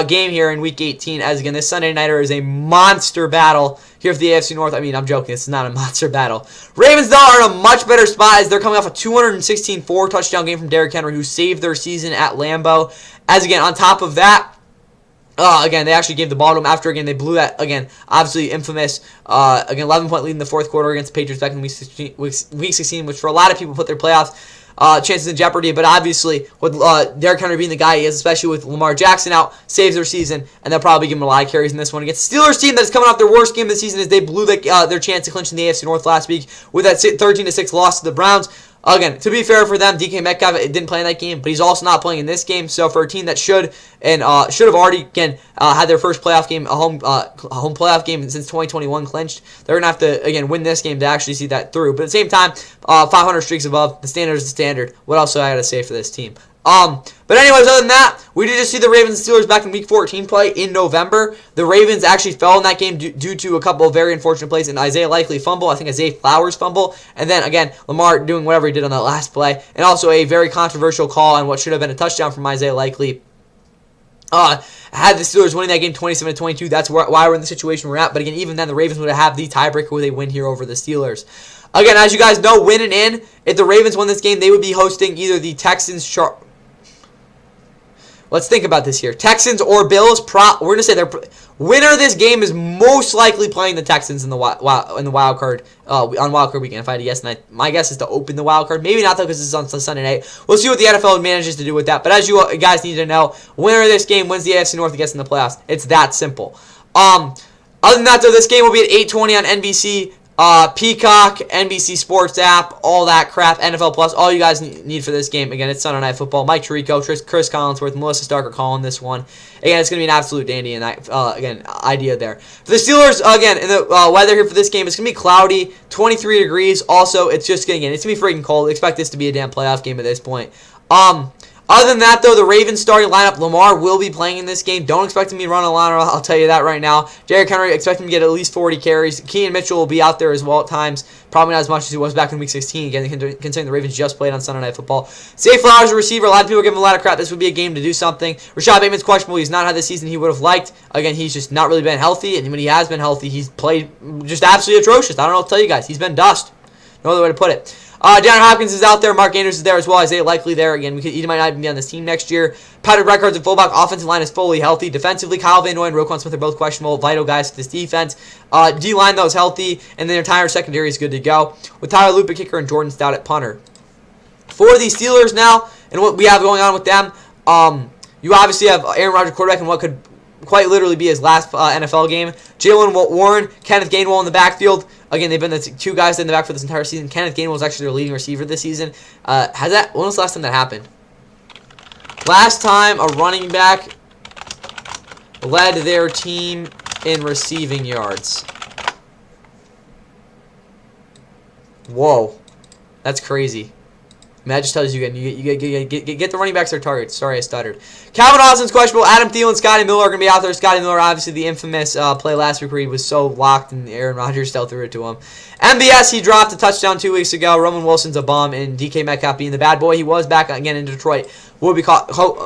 game here in Week 18, as again, this Sunday Nighter is a monster battle here for the AFC North. I mean, I'm joking. This is not a monster battle. Ravens, though, are in a much better spot as they're coming off a 216 4-touchdown game from Derrick Henry, who saved their season at Lambeau. As, again, on top of that, again, they actually gave the ball to him after, again, they blew that, again, obviously infamous, again, 11-point lead in the fourth quarter against the Patriots back in Week 16, which for a lot of people put their playoffs chances in jeopardy, but obviously with Derrick Henry being the guy he is, especially with Lamar Jackson out, saves their season, and they'll probably give him a lot of carries in this one against the Steelers team that is coming off their worst game of the season as they blew their chance to clinch in the AFC North last week with that 13-6 loss to the Browns. Again, to be fair for them, DK Metcalf didn't play in that game, but he's also not playing in this game. So for a team that should have already had their first playoff game, a home playoff game since 2021 clinched, they're gonna have to again win this game to actually see that through. But at the same time, 500 streaks above, the standard is the standard. What else do I gotta say for this team? But anyways, other than that, we did just see the Ravens and Steelers back in Week 14 play in November. The Ravens actually fell in that game due to a couple of very unfortunate plays, and Isaiah Likely fumble, I think Isaiah Flowers fumble, and then again, Lamar doing whatever he did on that last play, and also a very controversial call on what should have been a touchdown from Isaiah Likely. Had the Steelers winning that game 27-22, that's why we're in the situation we're at. But again, even then, the Ravens would have the tiebreaker where they win here over the Steelers. Again, as you guys know, winning in, if the Ravens won this game, they would be hosting either the Texans, let's think about this here. Texans or Bills. We're gonna say their winner of this game is most likely playing the Texans in the wild card on wild card weekend. If I had to guess, my guess is to open the wild card. Maybe not though, because this is on Sunday night. We'll see what the NFL manages to do with that. But as you guys need to know, winner of this game wins the AFC North and gets in the playoffs. It's that simple. Other than that, though, this game will be at 8:20 on NBC. Peacock, NBC Sports app, all that crap, NFL Plus, all you guys need for this game. Again, it's Sunday Night Football. Mike Tirico, Chris Collinsworth, Melissa Stark are calling this one. Again, it's going to be an absolute dandy, and again, idea there. For the Steelers, again, in the weather here for this game, it's going to be cloudy, 23 degrees. Also, it's just going to be freaking cold. Expect this to be a damn playoff game at this point. Other than that, though, the Ravens starting lineup, Lamar will be playing in this game. Don't expect him to be running a line, I'll tell you that right now. Derrick Henry, expect him to get at least 40 carries. Keaton Mitchell will be out there as well at times. Probably not as much as he was back in Week 16. Again, considering the Ravens just played on Sunday Night Football. Zay Flowers, a receiver. A lot of people give him a lot of crap. This would be a game to do something. Rashad Bateman's questionable. He's not had the season he would have liked. Again, he's just not really been healthy. And when he has been healthy, he's played just absolutely atrocious. I don't know what to tell you guys. He's been dust. No other way to put it. DeAndre Hopkins is out there. Mark Andrews is there as well. Isaiah Likely there. Again, he might not even be on this team next year. Patrick Reichardt's at fullback. Offensive line is fully healthy. Defensively, Kyle Van Noy and Roquan Smith are both questionable. Vital guys for this defense. D-line, though, is healthy. And the entire secondary is good to go. With Tyler Lupe at kicker and Jordan Stout at punter. For the Steelers now, and what we have going on with them, you obviously have Aaron Rodgers quarterback and what could quite literally be his last NFL game. Jaylen Warren, Kenneth Gainwell in the backfield. Again, they've been the 2 guys in the back for this entire season. Kenneth Gainwell is actually their leading receiver this season. When was the last time that happened? Last time a running back led their team in receiving yards. Whoa. That's crazy. I mean, that just tells you again, you get the running backs their targets. Sorry, I stuttered. Calvin Austin's questionable. Adam Thielen, Scotty Miller are going to be out there. Scotty Miller, obviously the infamous play last week where he was so locked and Aaron Rodgers still threw it to him. MBS, he dropped a touchdown 2 weeks ago. Roman Wilson's a bum, and DK Metcalf being the bad boy he was back again in Detroit will be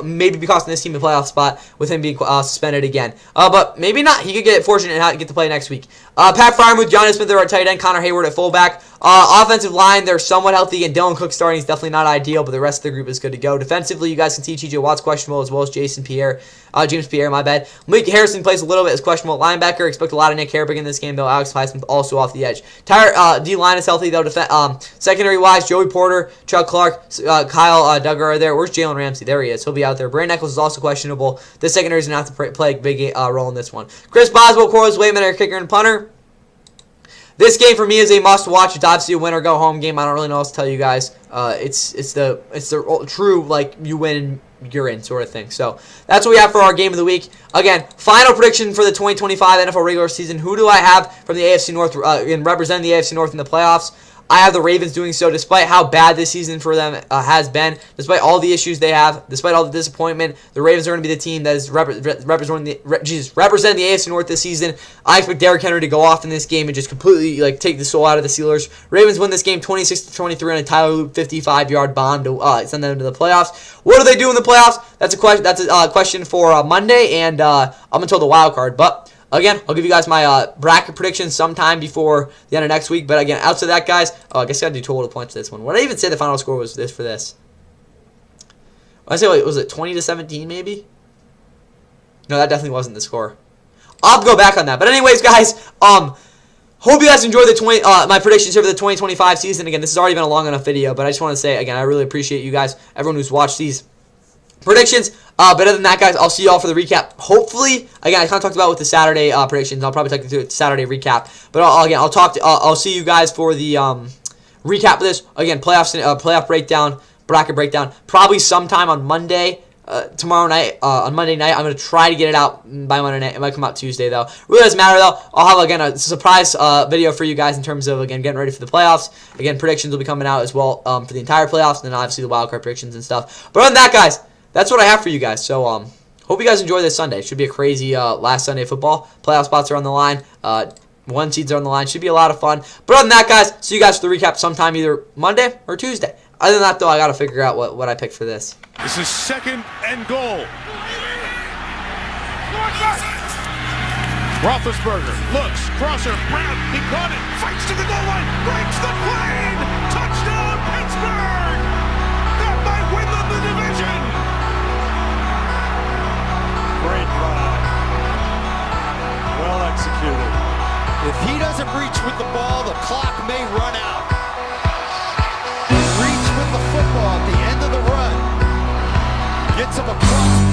maybe be costing this team a playoff spot with him being suspended again. But maybe not. He could get fortunate and get to play next week. Pat Freiermuth, John Smith there at tight end, Connor Hayward at fullback. Offensive line, they're somewhat healthy, and Dylan Cook starting is definitely not ideal, but the rest of the group is good to go. Defensively, you guys can see T.J. Watt's questionable as well as James Pierre, my bad. Malik Harrison plays a little bit as questionable linebacker. Expect a lot of Nick Herbig in this game, though. Alex Highsmith also off the edge. D-line is healthy, though. Secondary-wise, Joey Porter, Chuck Clark, Kyle Duggar are there. Where's Jalen Ramsey? There he is. He'll be out there. Brandon Eccles is also questionable. The secondary is going to have to play a big role in this one. Chris Boswell, Corliss Waitman are kicker and punter. This game for me is a must-watch. It's obviously a win-or-go-home game. I don't really know what else to tell you guys. It's the true, like, you win you're in, sort of thing. So that's what we have for our game of the week. Again, final prediction for the 2025 NFL regular season. Who do I have from the AFC North in representing the AFC North in the playoffs? I have the Ravens doing so, despite how bad this season for them has been, despite all the issues they have, despite all the disappointment. The Ravens are going to be the team that is representing the AFC North this season. I expect Derrick Henry to go off in this game and just completely take the soul out of the Steelers. Ravens win this game 26-23 on a Tyler Loop 55-yard bomb to send them to the playoffs. What do they do in the playoffs? That's a question. That's a question for Monday and up until the wild card, but. Again, I'll give you guys my bracket predictions sometime before the end of next week. But again, outside that, guys, I guess I got to do total points for this one. What did I even say the final score was for this? I say, was it 20-17 maybe? No, that definitely wasn't the score. I'll go back on that. But anyways, guys, hope you guys enjoyed the my predictions here for the 2025 season. Again, this has already been a long enough video, but I just want to say again, I really appreciate you guys, everyone who's watched these predictions. But other than that, guys, I'll see you all for the recap. Hopefully, again, I kind of talked about with the Saturday predictions. I'll probably take you through the Saturday recap. But I'll see you guys for the recap of this. Again, playoff breakdown, bracket breakdown. Probably sometime on Monday, tomorrow night, on Monday night. I'm gonna try to get it out by Monday night. It might come out Tuesday though. Really doesn't matter though. I'll have again a surprise video for you guys in terms of again getting ready for the playoffs. Again, predictions will be coming out as well for the entire playoffs, and then obviously the wild card predictions and stuff. But other than that, guys. That's what I have for you guys. So, hope you guys enjoy this Sunday. It should be a crazy last Sunday of football. Playoff spots are on the line. 1 seeds are on the line. Should be a lot of fun. But other than that, guys, see you guys for the recap sometime either Monday or Tuesday. Other than that, though, I got to figure out what I picked for this. This is 2nd and goal. Roethlisberger looks, crosser, Brown, he caught it, fights to the goal line, breaks the plane, touchdown Pittsburgh! That might win them the division! Great drive. Well executed. If he doesn't reach with the ball, the clock may run out. Reach with the football at the end of the run. Gets him across